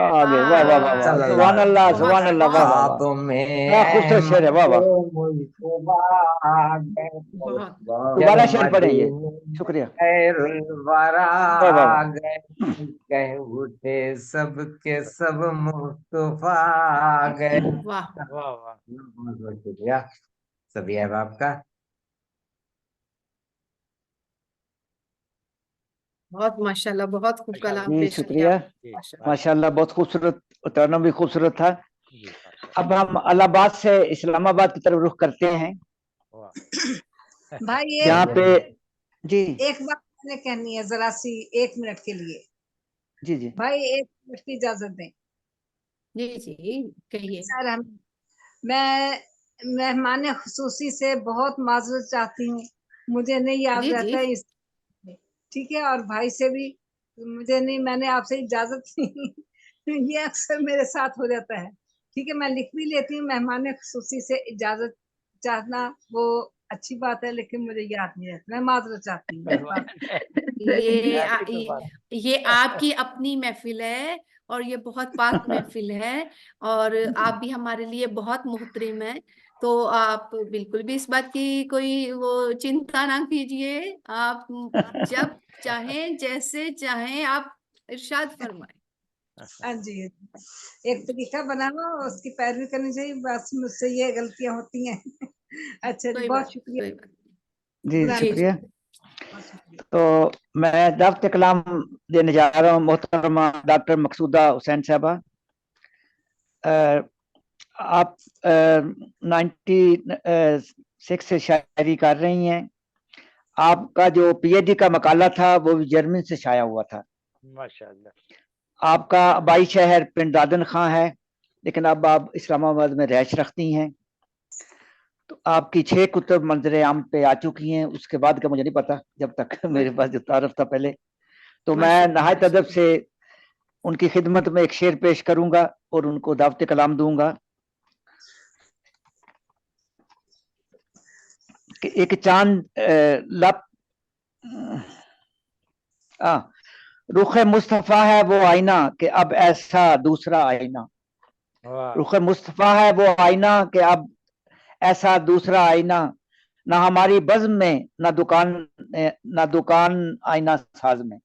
آگے واہ واہ واہ واہ سبحان اللہ سبحان اللہ واہ واہ خواب واہ میں کیا خوبصورت شعر ہے واہ واہ دوبارہ شعر پڑھیں یہ شکریہ خیر الورا واہ واہ واہ گئے کہہ اٹھے سب کے سب مصطفیٰ گئے. واہ واہ واہ بہت بہت شکریہ سبھی احباب کا. بہت ماشاءاللہ بہت خوب کلام جی پیش شکریہ کیا ماشاءاللہ بہت خوبصورت ترنم بھی خوبصورت تھا. اب ہم الہ آباد سے اسلام آباد کی طرف رخ کرتے ہیں بھائی یہاں پہ جی ایک بات میں نے کہنی ہے ذرا سی 1 منٹ کے لیے جی جی بھائی 1 منٹ کی اجازت دیں. جی جی کہیے. سر میں مہمان خصوصی سے بہت معذرت چاہتی ہوں مجھے نہیں یاد جی رہتا جی اس ٹھیک ہے اور بھائی سے بھی مجھے نہیں میں نے آپ سے اجازت لی یہ اکثر میرے ساتھ ہو جاتا ہے ٹھیک ہے میں لکھ بھی لیتی ہوں مہمان خصوصی سے اجازت چاہنا وہ اچھی بات ہے لیکن مجھے یاد نہیں رہتا میں معذرت چاہتی ہوں. یہ آپ کی اپنی محفل ہے اور یہ بہت پاک محفل ہے اور آپ بھی ہمارے لیے بہت محترم ہیں تو آپ بالکل بھی اس بات کی کوئی وہ چنتا نہ کیجیے. آپ جب چاہیں جیسے چاہیں آپ ارشاد فرمائیں. ہاں جی ایک طریقہ بنانا اس کی پیروی کرنی چاہیے بس مجھ سے یہ غلطیاں ہوتی ہیں. اچھا جی بہت شکریہ. جی شکریہ. تو میں دعوت کلام دینے جا رہا ہوں محترمہ ڈاکٹر مقصودہ حسین صاحبہ. آپ 96 سے شاعری کر رہی ہیں. آپ کا جو PhD کا مقالہ تھا وہ بھی جرمن سے شائع ہوا تھا. ماشاءاللہ. آپ کا آبائی شہر پنڈ دادن خاں ہے، لیکن اب آپ اسلام آباد میں رہائش رکھتی ہیں. تو آپ کی 6 کتب منظر عام پہ آ چکی ہیں. اس کے بعد کا مجھے نہیں پتا، جب تک میرے پاس جو تعارف تھا پہلے. تو میں نہایت ادب سے ان کی خدمت میں ایک شعر پیش کروں گا اور ان کو دعوت کلام دوں گا کہ ایک چاند رخ مصطفیٰ ہے وہ آئینہ کہ اب ایسا دوسرا آئینہ. رخ مصطفیٰ ہے وہ آئینہ کہ اب ایسا دوسرا آئینہ، نہ ہماری بزم میں نہ دکان آئینہ ساز میں.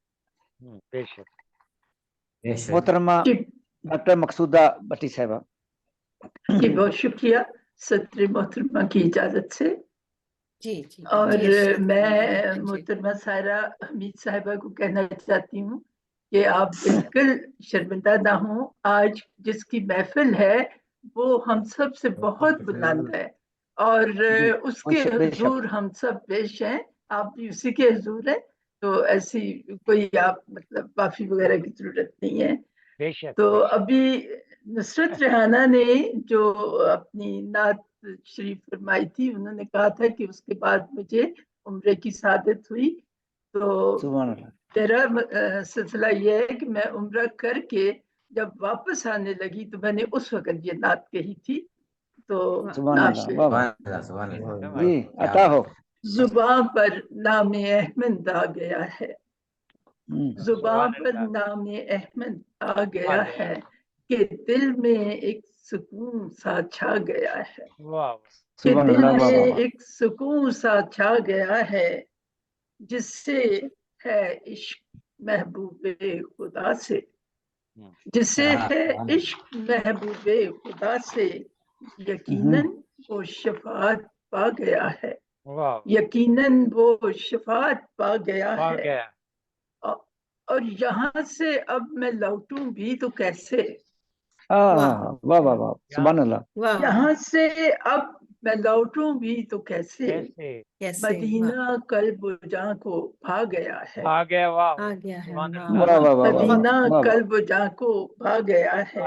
محترمہ ڈاکٹر مقصودہ بٹی صاحبہ. جی بہت شکریہ صدر محترمہ کی اجازت سے. جی اور میں محترمہ سائرہ حمید صاحبہ کو کہنا چاہتی ہوں کہ آپ بالکل شرمندہ نہ ہوں. آج جس کی محفل ہے وہ ہم سب سے بہت بلند ہے اور اس کے حضور ہم سب پیش ہیں. آپ بھی اسی کے حضور ہیں، تو ایسی کوئی آپ مطلب معافی وغیرہ کی ضرورت نہیں ہے. تو ابھی نصرت ریحانہ نے جو اپنی نعت شریف فرمائی تھی، انہوں نے کہا تھا کہ اس کے بعد مجھے عمرے کی سعادت ہوئی. تو میرا سلسلہ یہ ہے کہ میں عمرہ کر کے جب واپس آنے لگی تو میں نے اس وقت یہ نعت کہی تھی. تو عطا ہو. زباں پر نام احمد آ گیا ہے، زباں پر نام احمد آ گیا ہے کہ دل میں ایک سکون سا چھا گیا ہے، کہ دل میں ایک سکون سا چھا گیا ہے، جس سے ہے عشق محبوب خدا سے، جسے ہے عشق محبوب خدا سے، یقیناً وہ شفاعت پا گیا ہے، یقیناً وہ شفاعت پا گیا ہے. اور یہاں سے اب میں لوٹوں بھی تو کیسے، سبحان اللہ. یہاں سے اب میں لوٹوں بھی تو کیسے، مدینہ قلب و جاں کو بھا گیا ہے، مدینہ قلب و جاں کو بھا گیا ہے.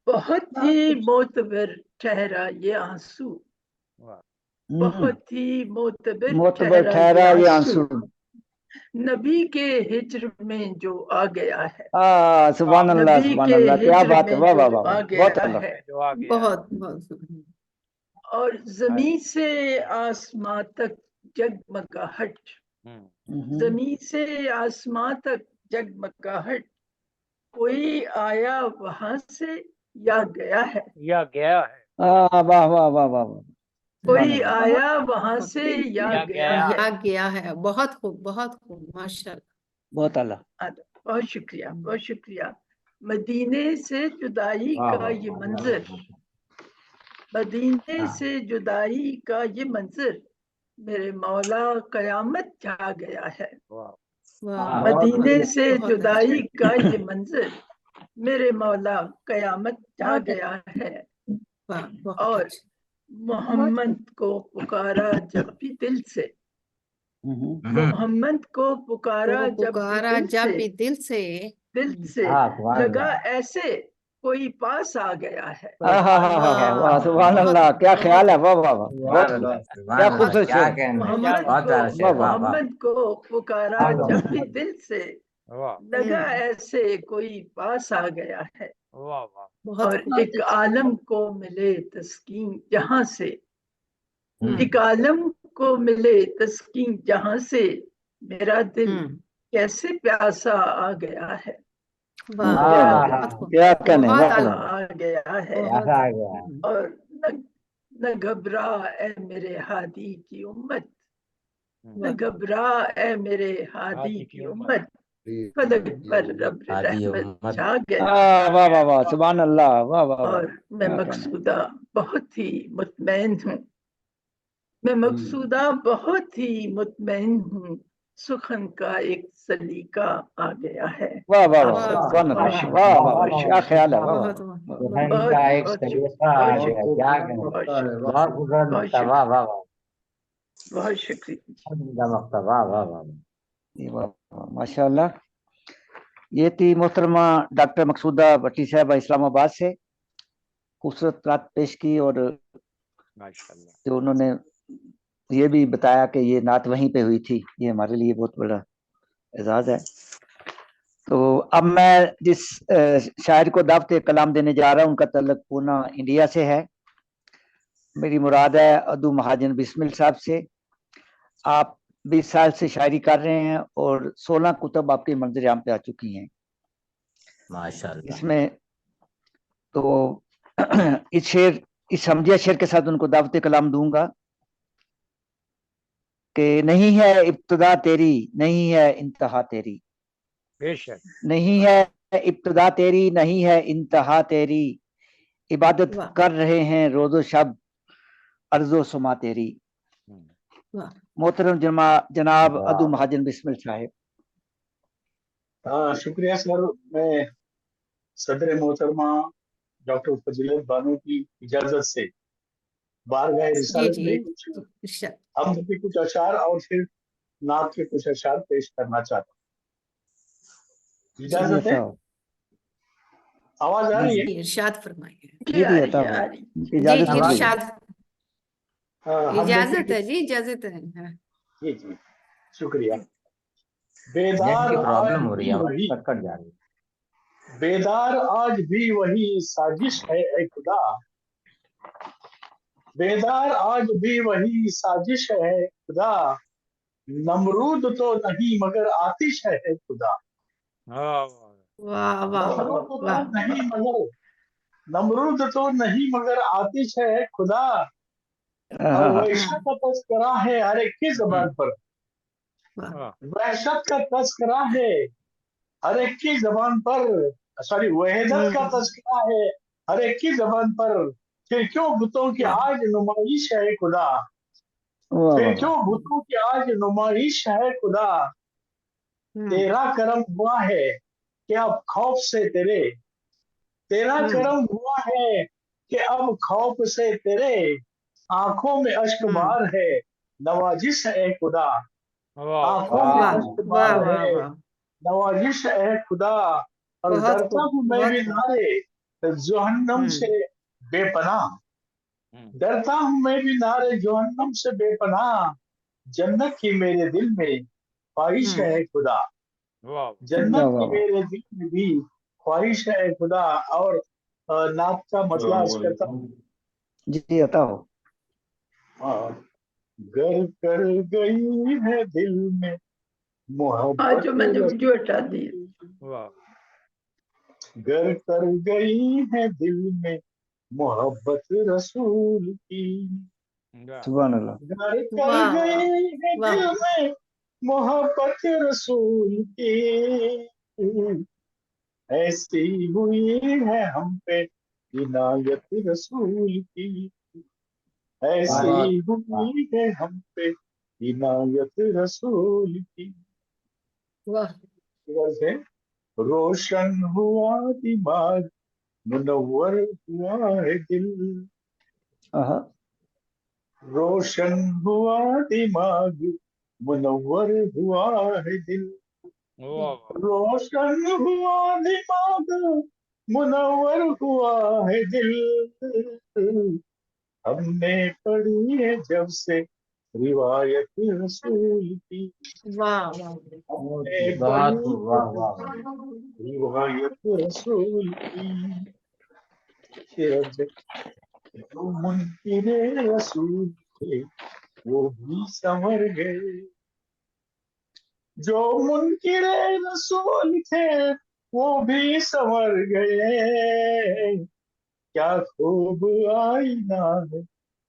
بہت ہی معتبر ٹھہرا یہ آنسو، بہت ہی معتبر ٹھہرا یہ آنسو، نبی کے ہجر میں جو آ گیا ہے. سبحان اللہ سبحان اللہ، کیا بات ہے. واہ واہ واہ، بہت اللہ. بہت. اور زمین سے آسمان تک جگمگاہٹ، زمین سے آسمان تک جگمگاہٹ، کوئی آیا وہاں سے یا گیا ہے، واہ واہ واہ واہ. کوئی آیا وہاں سے یا گیا ہے. بہت خوب بہت خوب، ماشاءاللہ. بہت اللہ. بہت شکریہ بہت شکریہ. مدینے سے جدائی کا یہ منظر، مدینے سے جدائی کا یہ منظر، میرے مولا قیامت جا گیا ہے. مدینے سے جدائی کا یہ منظر، میرے مولا قیامت جا گیا ہے. اور محمد کو پکارا جب بھی دل سے، محمد کو پکارا جب بھی دل سے لگا ایسے کوئی پاس آ گیا ہے. سبحان اللہ، کیا خیال ہے. واہ واہ واہ، کیا خوبصورت. محمد کو پکارا جب بھی دل سے لگا ایسے کوئی پاس آ گیا ہے. اور ایک عالم کو ملے تسکین جہاں سے، ایک عالم کو ملے تسکین جہاں سے، میرا دل کیسے پیاسا آ گیا ہے. کیا کہنے. آ گیا ہے. اور نہ گھبرا اے میرے ہادی کی امت، نہ گھبرا اے میرے ہادی کی امت، فلک پر رب رحمت چھا گیا. واہ واہ واہ، سبحان اللہ. واہ واہ. اور میں مقصودہ بہت ہی مطمئن ہوں، میں مقصودہ بہت ہی مطمئن ہوں सुखन का एक सलीका आ गया है। वाह वाह वाह वाह, सुभान बहुत अल्लाह, शुक्रिया, वाह वाह बहुत वाह, क्या ख्याल है, वाह वाह बहुत वाह। बहुत दुल्हन बहुत का एक बहुत सलीका आ बहुत गया, शुक्रिया, क्या कहना, बहुत वाह शुक्रिया, बहुत खूबसूरत बहुत मक्ता, शुक्रिया, वाह वाह वाह, बहुत शुक्रिया। बहुत उम्दा मक्ता, वाह वाह वाह। ये वाह वाह, माशाअल्लाह। ये थी मोहतरमा डॉक्टर मकसूदा भट्टी साहबा इस्लामाबाद से, खूबसूरत रात पेश की, और माशाल्लाह। जो उन्होंने ये भी बताया कि ये नात वहीं पे हुई थी, ये हमारे लिए बहुत बड़ा एजाज है। तो अब मैं जिस शायर को दावत कलाम देने जा रहा हूँ, उनका तल्लुक पूना इंडिया से है। मेरी मुराद है अदू महाजन बिस्मिल साहब से। आप 20 साल से शायरी कर रहे हैं और 16 कुतब आपके मंजर आम पे आ चुकी हैं। माशाल्लाह। इसमें तो इस हमजिया शेर के साथ उनको दावत कलाम दूंगा कि नहीं है इब्तदा तेरी, नहीं है इंतहा तेरी, बेशक नहीं है इब्तदा तेरी, नहीं है इंतहा तेरी, इबादत वाह कर रहे हैं रोजो शब अर्जो सुमा तेरी। वाह मोहतरम जनाब वाह अदू महाजन बिस्मिल साहिब। हाँ, शुक्रिया सर। मैं सदर मोहतरमा डॉक्टर फजीलत बानो की इजाजत से बारगाह जी रिसालत जी में कुछ इरशाद। हमद के कुछ अशार और फिर नात के कुछ अशार पेश करना चाहता हूँ। जी इजाजत है? अता हो, आवाज आ जी रही जी है? जी इरशाद फरमाइए। जी जी आ अता रही हो, आ रही। जी इजाजत जी दीजिए। इरशाद, हमद के इजाजत है कुछ, जी, इजाजत है। हाँ। जी जी, शुक्रिया। नेट बेदार की आज प्रॉब्लम हो रही भी है, वही, कट कट जा रही है। बेदार आज भी वही साजिश है ए खुदा, बेदार आज भी वही साजिश है खुदा, नमरूद तो नहीं मगर आतिश है खुदा। हाँ, वाह वाह नमरूद तो वाह नहीं मगर, नमरूद तो नहीं मगर आतिश है खुदा, और वहशत का तस्करा है हर एक की जबान पर, वाह हाँ, वहशत का तस्करा है हर एक की जबान पर, सॉरी वहदत का तस्करा है हर एक की जबान पर, फिर क्यों बुतों की वाह आज नुमाइश है खुदा, वाह फिर वाह क्यों बुतों की आज नुमाइश है खुदा, तेरा करम हुआ है कि अब खौफ से तेरे, तेरा करम हुआ है कि अब खौफ से तेरे, आंखों में अश्क बार है नवाजिश है खुदा, वाह आंखों में वाह अश्क वाह बार वाह है वाह, नवाजिश है खुदा, और बहुत डरता खूब हूँ मैं बहुत भी खूब। नारे जोहन्नम से बेपनाह, डरता हूँ मैं भी नारे जोहन्नम से बेपनाह, जन्नत की मेरे दिल में ख्वाहिश है खुदा, वाह जन्नत वाह की वाह, मेरे दिल में भी ख्वाहिश है खुदा। और नात का मतलब अर्ज करता हूँ। जी अता हो। हाँ, गर कर गई है दिल में मोहब्बत जो मैंने वीडियो हटा दी। वाह, गर कर गई है दिल में मोहब्बत रसूल की, सुभान अल्लाह। गर कर वाह गई है वाह दिल में मोहब्बत रसूल की, ऐसी हुई है हम पे इनायत रसूल की, ऐसी हुई है हम पे इनायत रसूल की। वाह से रोशन हुआ दिमाग मुनव्वर हुआ है दिल, रोशन हुआ दिमाग मुनव्वर हुआ है दिल, रोशन हुआ दिमाग मुनव्वर हुआ है दिल, हमने पढ़ी है जब से रिवायत रसूल की, वाह वाह हमने बहुत पढ़ी खूब, है वाह जब वाह से वाह। रिवायत रसूल की, जो मुनकिरे रसूल थे वो भी संवर गए, जो मुनकिरे रसूल थे वो भी संवर गए, क्या खूब आईना है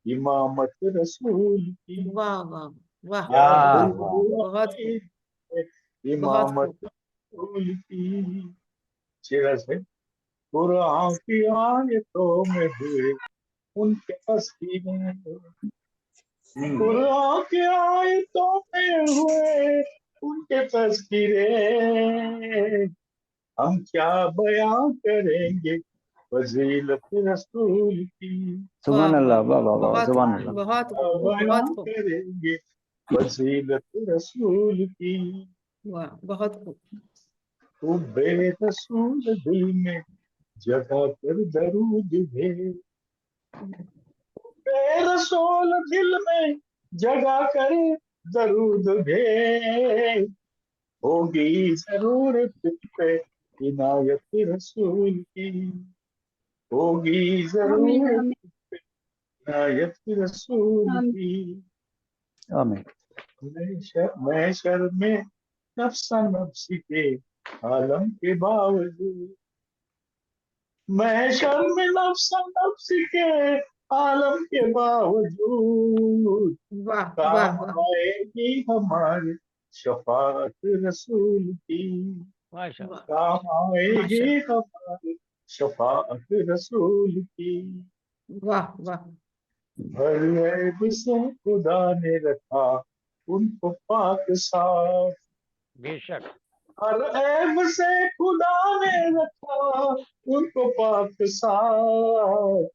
इमामत रसूल की, वाह वाह वाह, क्या वाह खूब वाह, बहुत खूब आईना है बहुत इमामत खूब। रसूल की। शेरा से कुरान की आयतों में हुए उनके तस्कीन, कुरान की आयतों में हुए उनके तज़किरे हम क्या बयां करेंगे फजीलत रसूल की। सुभान अल्लाह, वाह वाह वाह, बहुत सुभान अल्लाह। बहुत क्या खूब, बयां बहुत खूब, करेंगे फजीलत रसूल की। वाह, बहुत खूब। तो बेरसूल दिल में जगह पर दरूद भेज, बेरसूल दिल में जगह कर दरूद भेज, होगी जरूरत पे इनायत रसूल की, होगी आमीन जरूरत आमीन पे इनायत रसूल आमीन। की। आमीन। मैं शर्मे नफ्सा नफ्सी के आलम के बावजूद, मैं शर्म नफ्सा नफ्सी के आलम के बावजूद वाह वाह काम वाह, आएगी हमारे शफाअत रसूल की, माशाल्लाह। वाह, काम आएगी माशाल्लाह, हमारे शफाअत रसूल की। वाह वाह, हर ऐब से खुदा ने रखा उनको पाक साफ, बेशक। हर ऐब से खुदा ने रखा उनको पाक साफ,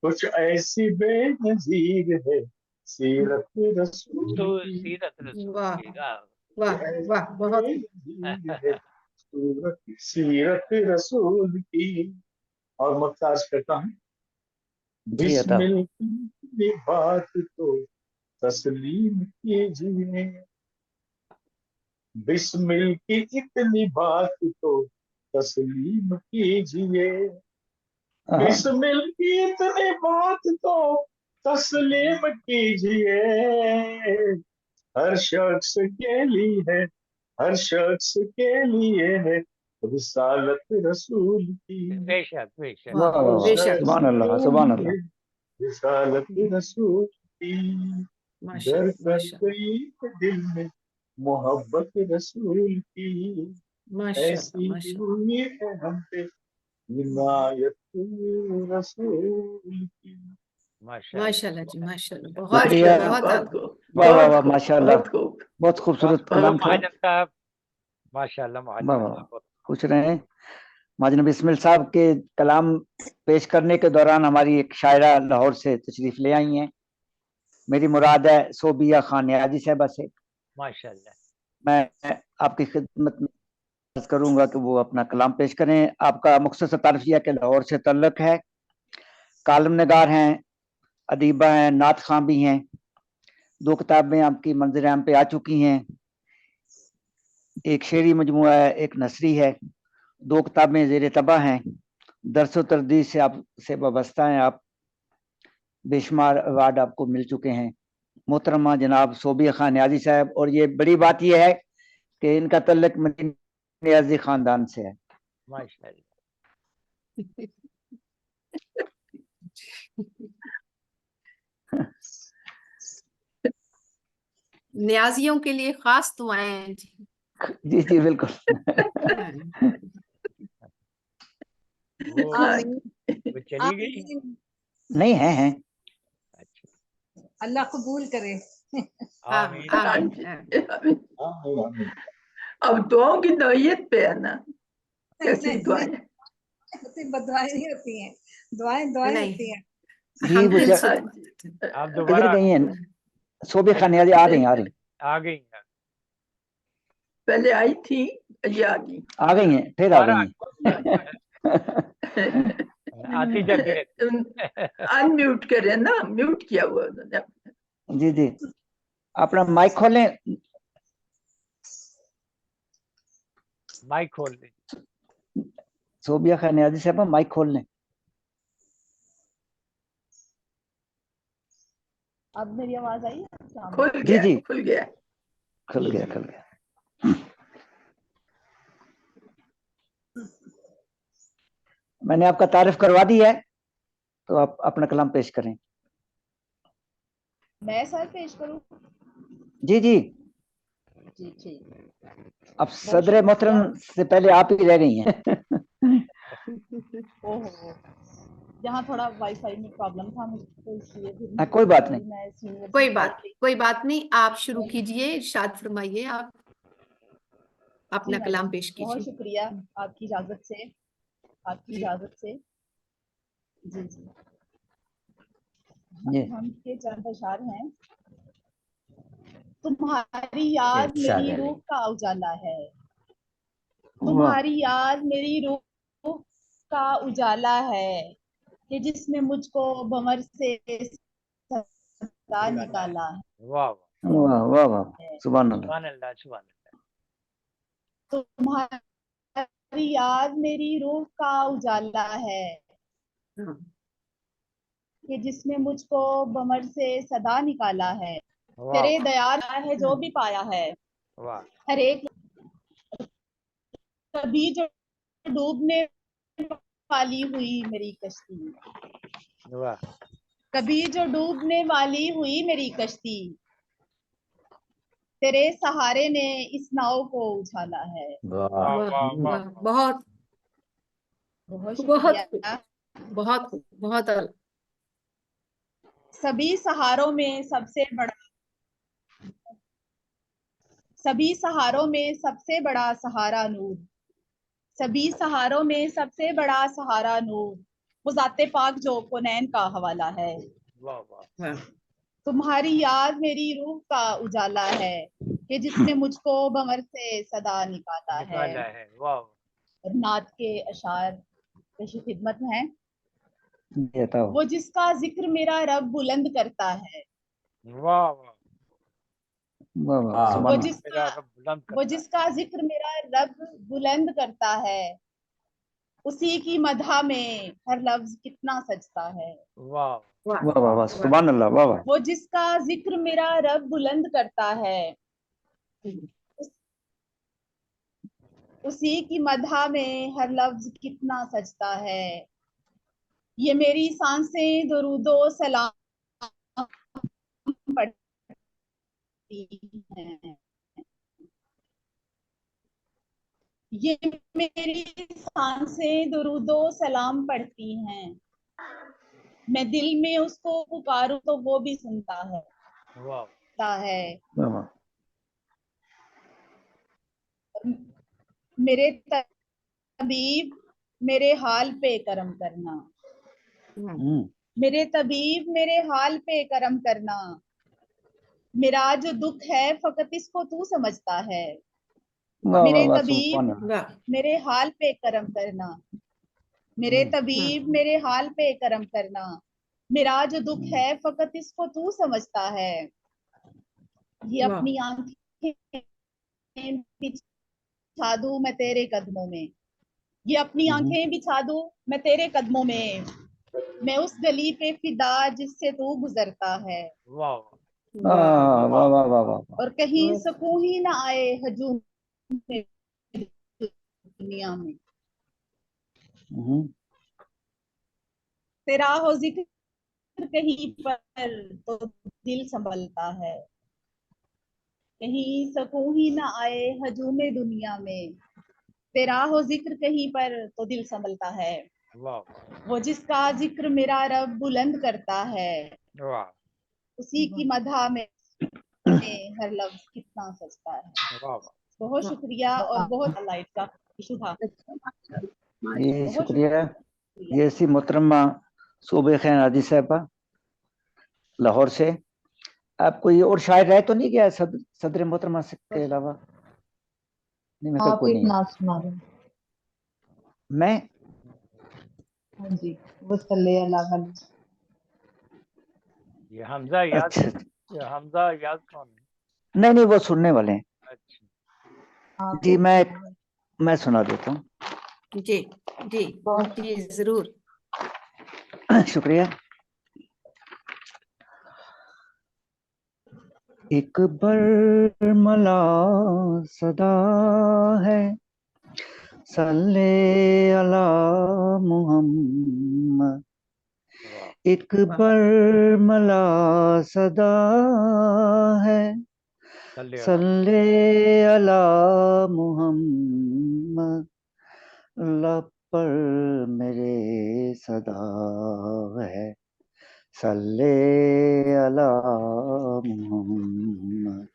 कुछ ऐसी बेनजीर है सीरत रसूल तो की, सीरत रसूल वाह की वाह ऐसी वाह, बहुत खूब। बेनजीर है सीरत रसूल की। और मक्ताज करता हूँ, जी अता। बिस्मिल की बात तो तस्लीम कीजिए, बिस्मिल की इतनी बात तो तस्लीम कीजिए, बिस्मिल की इतनी बात तो तस्लीम कीजिए, हर शख्स के लिए है, हर शख्स के लिए है रिसालत रसूल की, बेशक बेशक। वाह वाह हर वाह, बेशक, शख्स सुभान अल्लाह, के सुभान लिए अल्लाह। रिसालत रसूल की, घर माशाल्लाह कर माशाल्लाह गई है दिल में मोहब्बत रसूल की, माशाल्लाह ऐसी माशाल्लाह, हुई है हम पे इनायत रसूल की। माशाल्लाह। माशाल्लाह जी, माशाल्लाह, बहुत खूब, शुक्रिया। बहुत बहुत आगे। खूब, वाह वाह बहुत वाह, खूब, माशाल्लाह, बहुत खूब, बहुत खूबसूरत कलाम था। महाजन साहब, माशाल्लाह वाह महाजन वाह, साहब। खुश रहे। महाजन बिस्मिल साहब के कलाम पेश करने के दौरान हमारी एक शायरा लाहौर से तशरीफ ले आई हैं। मेरी मुराद है सोबिया खान न्याजी साहबा से। माशाल्लाह। मैं आपकी खिदमत में अर्ज करूंगा कि वो अपना कलाम पेश करें। आपका मुख्तसर तारफ यह कि लाहौर से तल्लुक है, कालम नगार हैं, अदीबा हैं, नात खां भी हैं। 2 किताबें आपकी मंजर आम पे आ चुकी हैं, एक शेरी मजमुआ है, एक नसरी है। 2 किताबें ज़ेर तबाह हैं। दरस व तरदीस से आपसे वाबस्ता हैं आप, बेशुमार अवार्ड आपको मिल चुके हैं। मोहतरमा जनाब सोबिया खान न्याजी साहब, और ये बड़ी बात यह है कि इनका तल्लुक मदीना न्याजी खानदान से है। माशाल्लाह। न्याजियों के लिए खास दुआएं हैं जी। जी जी बिल्कुल। वो आमीन चली गई। आमीन। नहीं है अच्छा, अल्लाह कबूल करे। आमीन हाँ आमीन जी, आमीन। आमीन। अब दुआओं की नौयत पे है ना, कैसी नहीं दुआएं। ऐसी बदुआएं नहीं होती हैं, दुआएं दुआएं नहीं, होती हैं। जी। हम वो दिल से हाँ दुआ जी, देते हैं। आप किधर दोबारा गई हैं सोबिया खान न्याजी? आ रही हैं, आ रही आ गई हैं। पहले आई थी, ये आ गई, आ गई हैं, फिर आ दोबारा गई हैं। आती जाती रहती। अनम्यूट करें ना, म्यूट किया हुआ उन्होंने। जी जी, अपना माइक खोलें। माइक खोल दे। सोबिया खान न्याजी साहब माइक खोल लें। अब मेरी आवाज आई? खुल जी गया, जी, खुल गया। खुल गया, खुल गया। मैंने आपका तारीफ करवा दी है, तो आप अपना कलाम पेश करें। मैं सर पेश करूं? जी जी, जी ठीक। अब सदर मोहतरम से पहले आप ही रह गई हैं। ओहो, यहाँ थोड़ा वाईफाई में प्रॉब्लम था मुझे, तो इसलिए फिर कोई बात नहीं, मैं सीनियर कोई बात नहीं, आप शुरू कीजिए, इरशाद फरमाइए, आप अपना कलाम पेश कीजिए। बहुत शुक्रिया आपकी इजाजत से, जी जी। हम के चंद अशार हैं। तुम्हारी याद मेरी रूह का उजाला है, तुम्हारी याद मेरी रूह का उजाला है, कि जिसने मुझको भंवर से सदा निकाला है। वाह वाह वाह वाह, सुभान अल्लाह। सुभान अल्लाह, सुभान अल्लाह। तुम्हारी याद मेरी रूह का उजाला है, कि जिसने मुझको भंवर से सदा निकाला है। तेरे दयाल है जो भी पाया है, हर एक कभी जो डूबने वाली हुई मेरी कश्ती, कभी जो डूबने वाली हुई मेरी कश्ती, तेरे सहारे ने इस नाव को उछाला है। बहुत शुक्रिया। बहुत सभी सहारों में सबसे बड़ा सहारा नूर, सभी सहारों में सबसे बड़ा सहारा नूर, वो ज़ाते पाक जो कोनैन का हवाला है। तुम्हारी याद मेरी रूह का उजाला है, कि जिसने मुझको भंवर से सदा निकाला है। और नात के अशार पेश खिदमत में है। वो जिसका जिक्र मेरा रब बुलंद करता है, वो जिसका जिक्र मेरा रब बुलंद करता है, उसी की मदह में हर लफ्ज कितना सजता है। वाह वाह वाह, सुभान अल्लाह, वाह वाह। वो जिसका जिक्र मेरा रब बुलंद करता है, उसी की मदह में हर लफ्ज कितना सजता है। ये मेरी सांसें दरूदो सलाम पढ़ती हैं, ये मेरी सांसें दरूदो सलाम पढ़ती हैं, मैं दिल में उसको पुकारूं तो वो भी सुनता है। मेरे तबीब मेरे हाल पे करम करना, मेरे तबीब मेरे हाल पे करम करना, मेरा जो दुख है फकत इसको तू समझता है। मेरे तबीब मेरे हाल पे करम करना, मेरे तबीब मेरे हाल पे करम करना, मेरा जो दुख है फकत इसको तू समझता है। ये अपनी आंखें बिछा दूं मैं तेरे कदमों में, ये अपनी आंखें बिछा दूं मैं तेरे कदमों में, मैं उस गली पे फिदा जिससे तू गुजरता है। वाह वाह वाह वाह। और कहीं सुकून ही ना आए हजूम दुनिया में, तेरा हो जिक्र कहीं पर तो दिल संभलता है, कहीं सुकून ही ना आए हजूम दुनिया में, तेरा हो जिक्र कहीं पर तो दिल संभलता है। वो जिसका जिक्र मेरा रब बुलंद करता है, उसी की मदह में हर लफ्ज कितना सजता है। बहुत शुक्रिया। और बहुत लाइट का इशू था। ये शुक्रिया। ये सी मोहतरमा सूबे खैर हाजी साहबा लाहौर से। आप कोई और शायर रह तो नहीं गया सदर मोहतरमा के अलावा? नहीं, मैं आप कोई एक नहीं। नात सुना दो। मैं? हाँ जी, वो सल्ले अला ये हमजा याद, अच्छा, ये हमजा याद कौन है? नहीं नहीं, वो सुनने वाले हैं। अच्छा जी, मैं सुना देता हूँ। जी जी जी जरूर। शुक्रिया। एक बरमला सदा है, सल्ले अला मुहम्मद। एक बरमला सदा है, सल्ले अला मुहम्मद। लब پر میرے صدا ہے صلی علی محمد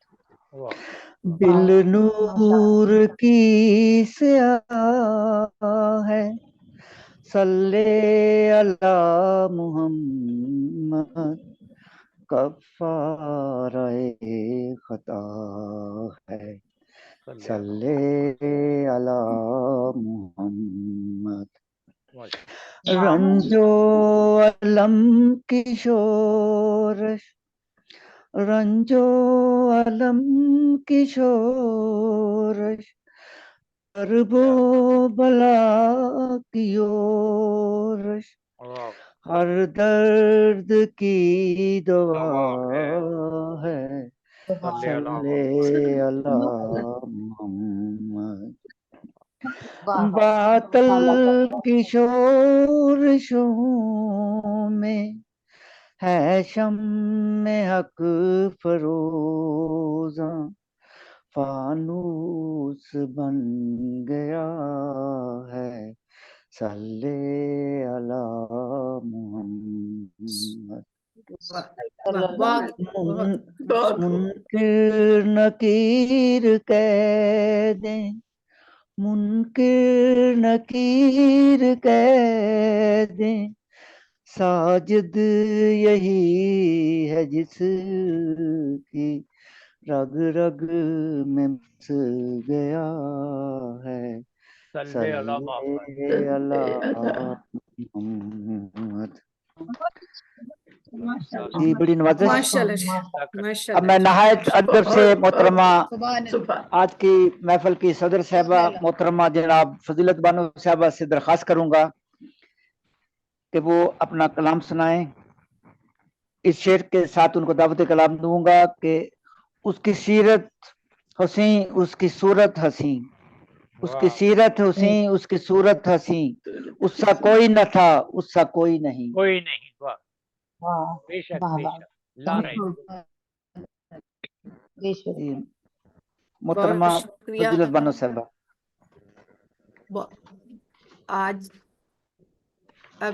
دل نور کی سیاہ ہے صلی علی محمد کفارہ خطا ہے صلی علی محمد رنج و علم کی شورش رنج و علم کی شورش کرب و بلا کی یورش ہر درد کی دوا ہے صلی علی محمد باطل کی شورشوں میں ہے شمع حق فروزاں فانوس بن گیا ہے صلی علی محمد منکر نکیر کہہ دیں منکر نکیر کہہ دیں ساجد یہی ہے جس کی رگ رگ میں بس گیا ہے صلی علی محمد. جی بڑی نوازش. اب میں نہایت ادب سے محترمہ آج کی محفل کی صدر صاحبہ محترمہ جناب فضیلت بانو صاحبہ سے درخواست کروں گا کہ وہ اپنا کلام سنائیں. اس شعر کے ساتھ ان کو دعوت کلام دوں گا کہ اس کی سیرت حسین اس کی صورت حسین اس کی سیرت حسین اس کی صورت حسین اس سا کوئی نہ تھا اس سا کوئی نہیں کوئی نہیں. بے شک محترمہ فضیلت بانو صاحبہ. آج اب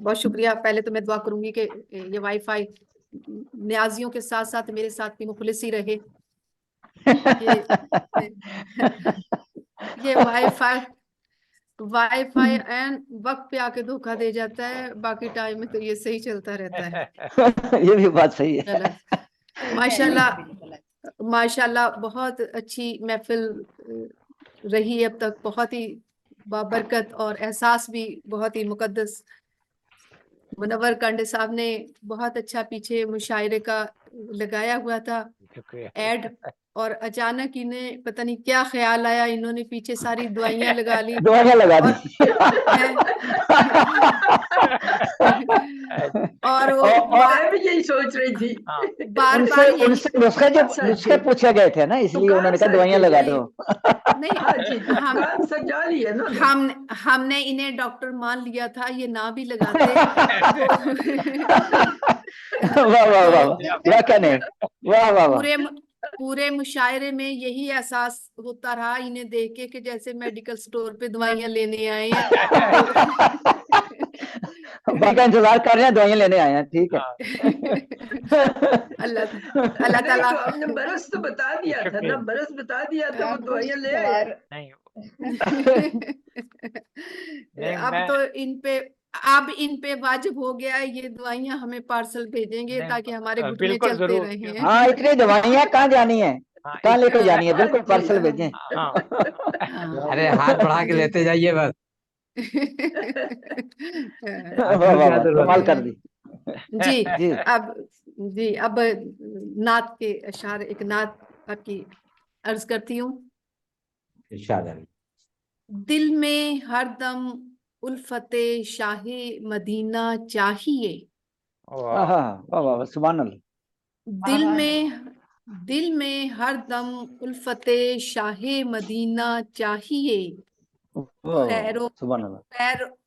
بہت شکریہ. پہلے تو میں دعا کروں گی کہ یہ وائی فائی نیازیوں کے ساتھ ساتھ میرے ساتھ بھی مخلص ہی رہے. یہ وائی فائی این وقت پہ آ کے دھوکہ دے جاتا ہے, باقی ٹائم میں تو یہ صحیح چلتا رہتا ہے. یہ بھی بات صحیح ہے. ماشاءاللہ بہت اچھی محفل رہی اب تک, بہت ہی بابرکت اور احساس بھی بہت ہی مقدس. منور کانڈے صاحب نے بہت اچھا پیچھے مشاعرے کا لگایا ہوا تھا ایڈ, اور اچانک انہیں پتہ نہیں کیا خیال آیا, انہوں نے پیچھے ساری دعائیاں لگا لی. دعائیاں لگا دی. اور میں بھی یہی سوچ رہی تھی. بار بار نسخے پوچھے گئے تھے نا, اس لیے انہوں نے کہا دعائیاں لگا دو. ہم نے انہیں ڈاکٹر مان لیا تھا, یہ نہ بھی لگاتے. پورے مشاعرے میں یہی احساس ہوتا رہا انہیں دیکھ کے کہ جیسے میڈیکل سٹور پہ دوائیاں لینے آئے ہیں. باقی انتظار کر رہے ہیں, دوائیاں لینے آئے ہیں. ٹھیک ہے. اللہ تعالیٰ ہم نے برس تو بتا دیا تھا نا, برس بتا دیا تھا, وہ دوائیاں لے آئے. اب تو ان پہ واجب ہو گیا ہے, یہ دوائیاں ہمیں پارسل بھیجیں گے تاکہ ہمارے گھٹنے چلتے رہیں. ہاں اتنی دوائیاں کہاں جانی ہے, کہاں لے کے جانی ہے, بالکل پارسل بھیجیں. ارے ہاتھ بڑھا کے لیتے جائیے بس. کمال کر دی. جی اب نعت کے اشعار, ایک نعت آپ کی عرض کرتی ہوں. دل میں ہر دم الفت شاہ مدینہ چاہیے. سبحان اللہ. دل میں ہر دم الفت شاہ مدینہ چاہیے.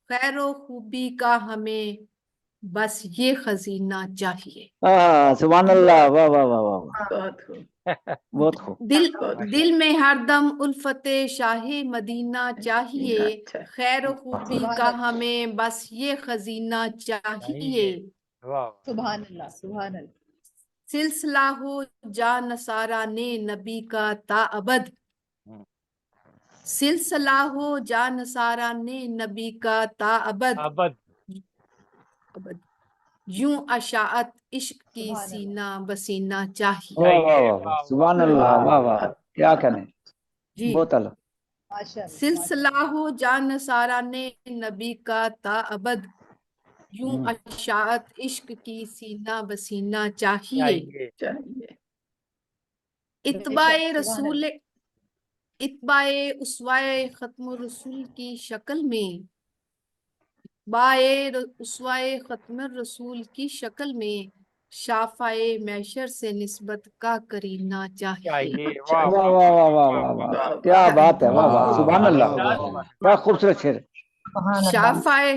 خیر و خوبی کا ہمیں बस ये खजीना चाहिए। सुभान अल्लाह, वाह वाह वाह वाह, बहुत खूब, बहुत खूब। दिल में हरदम उल्फते शाही मदीना चाहिए, खैर खूबी का हमें बस ये खजीना चाहिए। सुभान अल्लाह, सुभान अल्लाह। सिलसिला हो जा नसारा ने नबी का ताअबद, सिलसिला हो जा नसारा ने नबी का ताअबद, यूं अशाअत इश्क की सीना बसीना चाहिए। वाह वाह वाह, सुभान अल्लाह, वाह वाह, क्या कहने जी। बहुत अल्लाह। सिलसिला हो जा नसारा ने नबी का ताअबद, यूं अशाअत इश्क की सीना बसीना चाहिए। इत्बाए रसूल, इत्बाए उस्वाए खत्म रसूल की शक्ल में, बाए उस्वाए खत्म रसूल की शक्ल में, शाफाए मैशर से निस्बत का करीना चाहिए। वाह वाह वाह वाह वाह वाह, क्या बात है, वाह वाह, सुभान अल्लाह, क्या खूबसूरत शेर। शाफाए,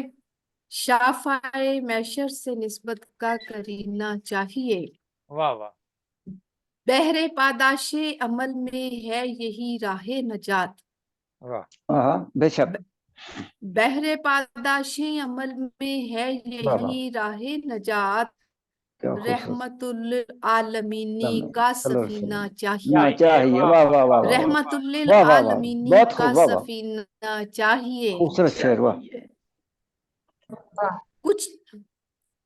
शाफाए मैशर से निस्बत का करीना चाहिए। वाह वाह। बहरे पादाशे अमल में है यही राहे नजात, बेशक। बहरे पादाशे अमल में है यही राहे नजात, रहमतुल आलमीनी का सफीना चाहिए। वाह वाह वाह, रहमतुल आलमीनी का सफीना चाहिए। खूबसूरत शेर, वाह।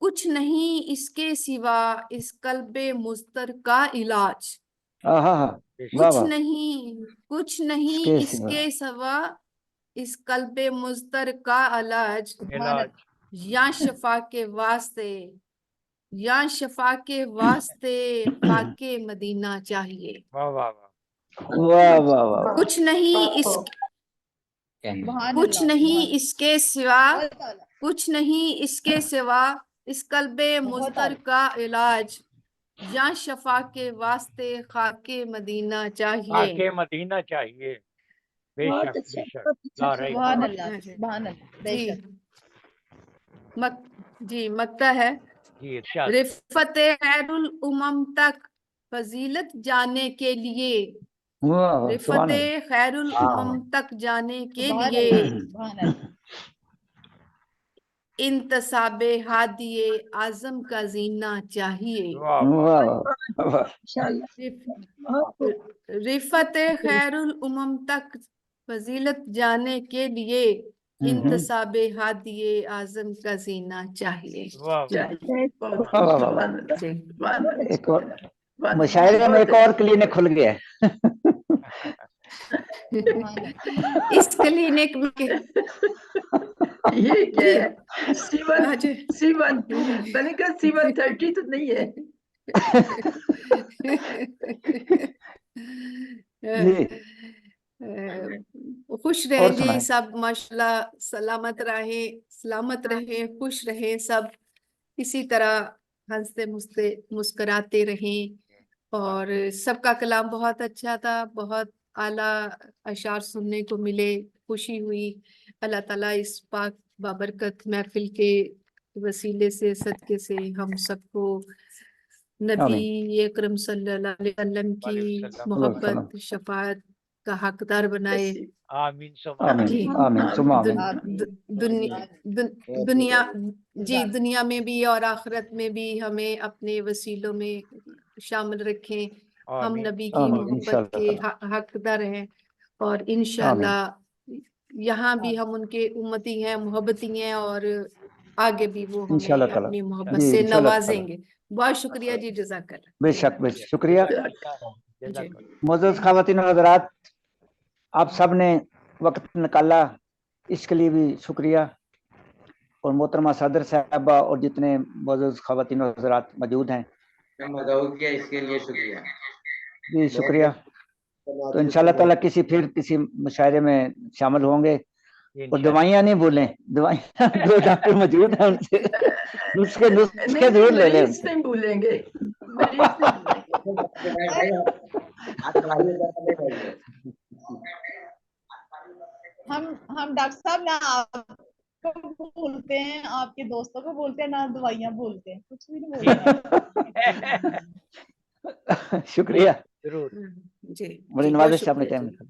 कुछ नहीं इसके सिवा इस कल्बे मुस्तर का इलाज, कुछ नहीं इसके सिवा इस कल्बे मुस्तर का इलाज, या शफा के वास्ते, या शफा के वास्ते खाके मदीना चाहिए। वाह वाह वाह वाह वाह, कुछ नहीं इसके सिवा, कुछ नहीं इसके सिवा इस कल्बे मुस्तर का इलाज, या शफा के वास्ते खाके मदीना चाहिए। खाके मदीना चाहिए। बेशक बेशक, सुभान अल्लाह, सुभान अल्लाह। जी मक्ता है। रिफत खैरुल उमम तक फजीलत जाने के लिए, रिफत खैरुल उमम तक जाने के लिए, इंतसाबे हादिये आजम का जीना चाहिए। रिफत खैरुल उमम तक फजीलत जाने के लिए, इंतसाबे हादिये आजम का जीना चाहिए। एक और मुशायरे में एक और क्लिनिक खुल गया है। इस क्लिनिक में ये क्या है? C1 मैंने कहा C130 तो नहीं है। खुश रहे जी सब, माशाल्लाह, सलामत रहे, खुश रहे सब, इसी तरह हंसते मुस्कुराते रहें। और सबका कलाम बहुत अच्छा था, बहुत आला अशार सुनने को मिले, खुशी हुई। अल्लाह ताला इस पाक बाबरकत महफिल के वसीले से, सदके से हम सबको नबी अकरम सल्लल्लाहु अलैहि वसल्लम की मोहब्बत शफाअत का हकदार बनाए। आमीन दुनिया में भी और आखिरत में भी हमें अपने वसीलों में शामिल रखें। हम नबी की मोहब्बत के हकदार हैं, और इंशाल्लाह यहाँ भी हम उनके उम्मती हैं, मोहब्बती हैं, और आगे भी वो हमें अपनी मोहब्बत से नवाजेंगे। बहुत शुक्रिया जी, जज़ाकल्लाह। बेशक बेशक, शुक्रिया। मोअज़्ज़ज़ ख़वातीन और हज़रात, आप सब ने वक्त निकाला, इसके लिए भी शुक्रिया। और मोहतरमा सदर साहबा और जितने मोअज़्ज़ज़ ख़वातीन और हज़रात मौजूद हैं, इसके लिए शुक्रिया जी, शुक्रिया। तो इंशाल्लाह ताला किसी मुशायरे में शामिल होंगे। और दवाइयाँ नहीं भूलें, दवाइयाँ दो डॉक्टर मौजूद हैं, उनसे नुस्खे जरूर ले लें। नहीं भूलेंगे। हम डॉक्टर साहब ना کو بھولتے ہیں, آپ کے دوستوں کو بھولتے ہیں, نہ دوائیاں بھولتے ہیں, کچھ بھی نہیں بھولتے ہیں. شکریہ, جی بڑی نوازش سے آپ نے ٹائم نکالا.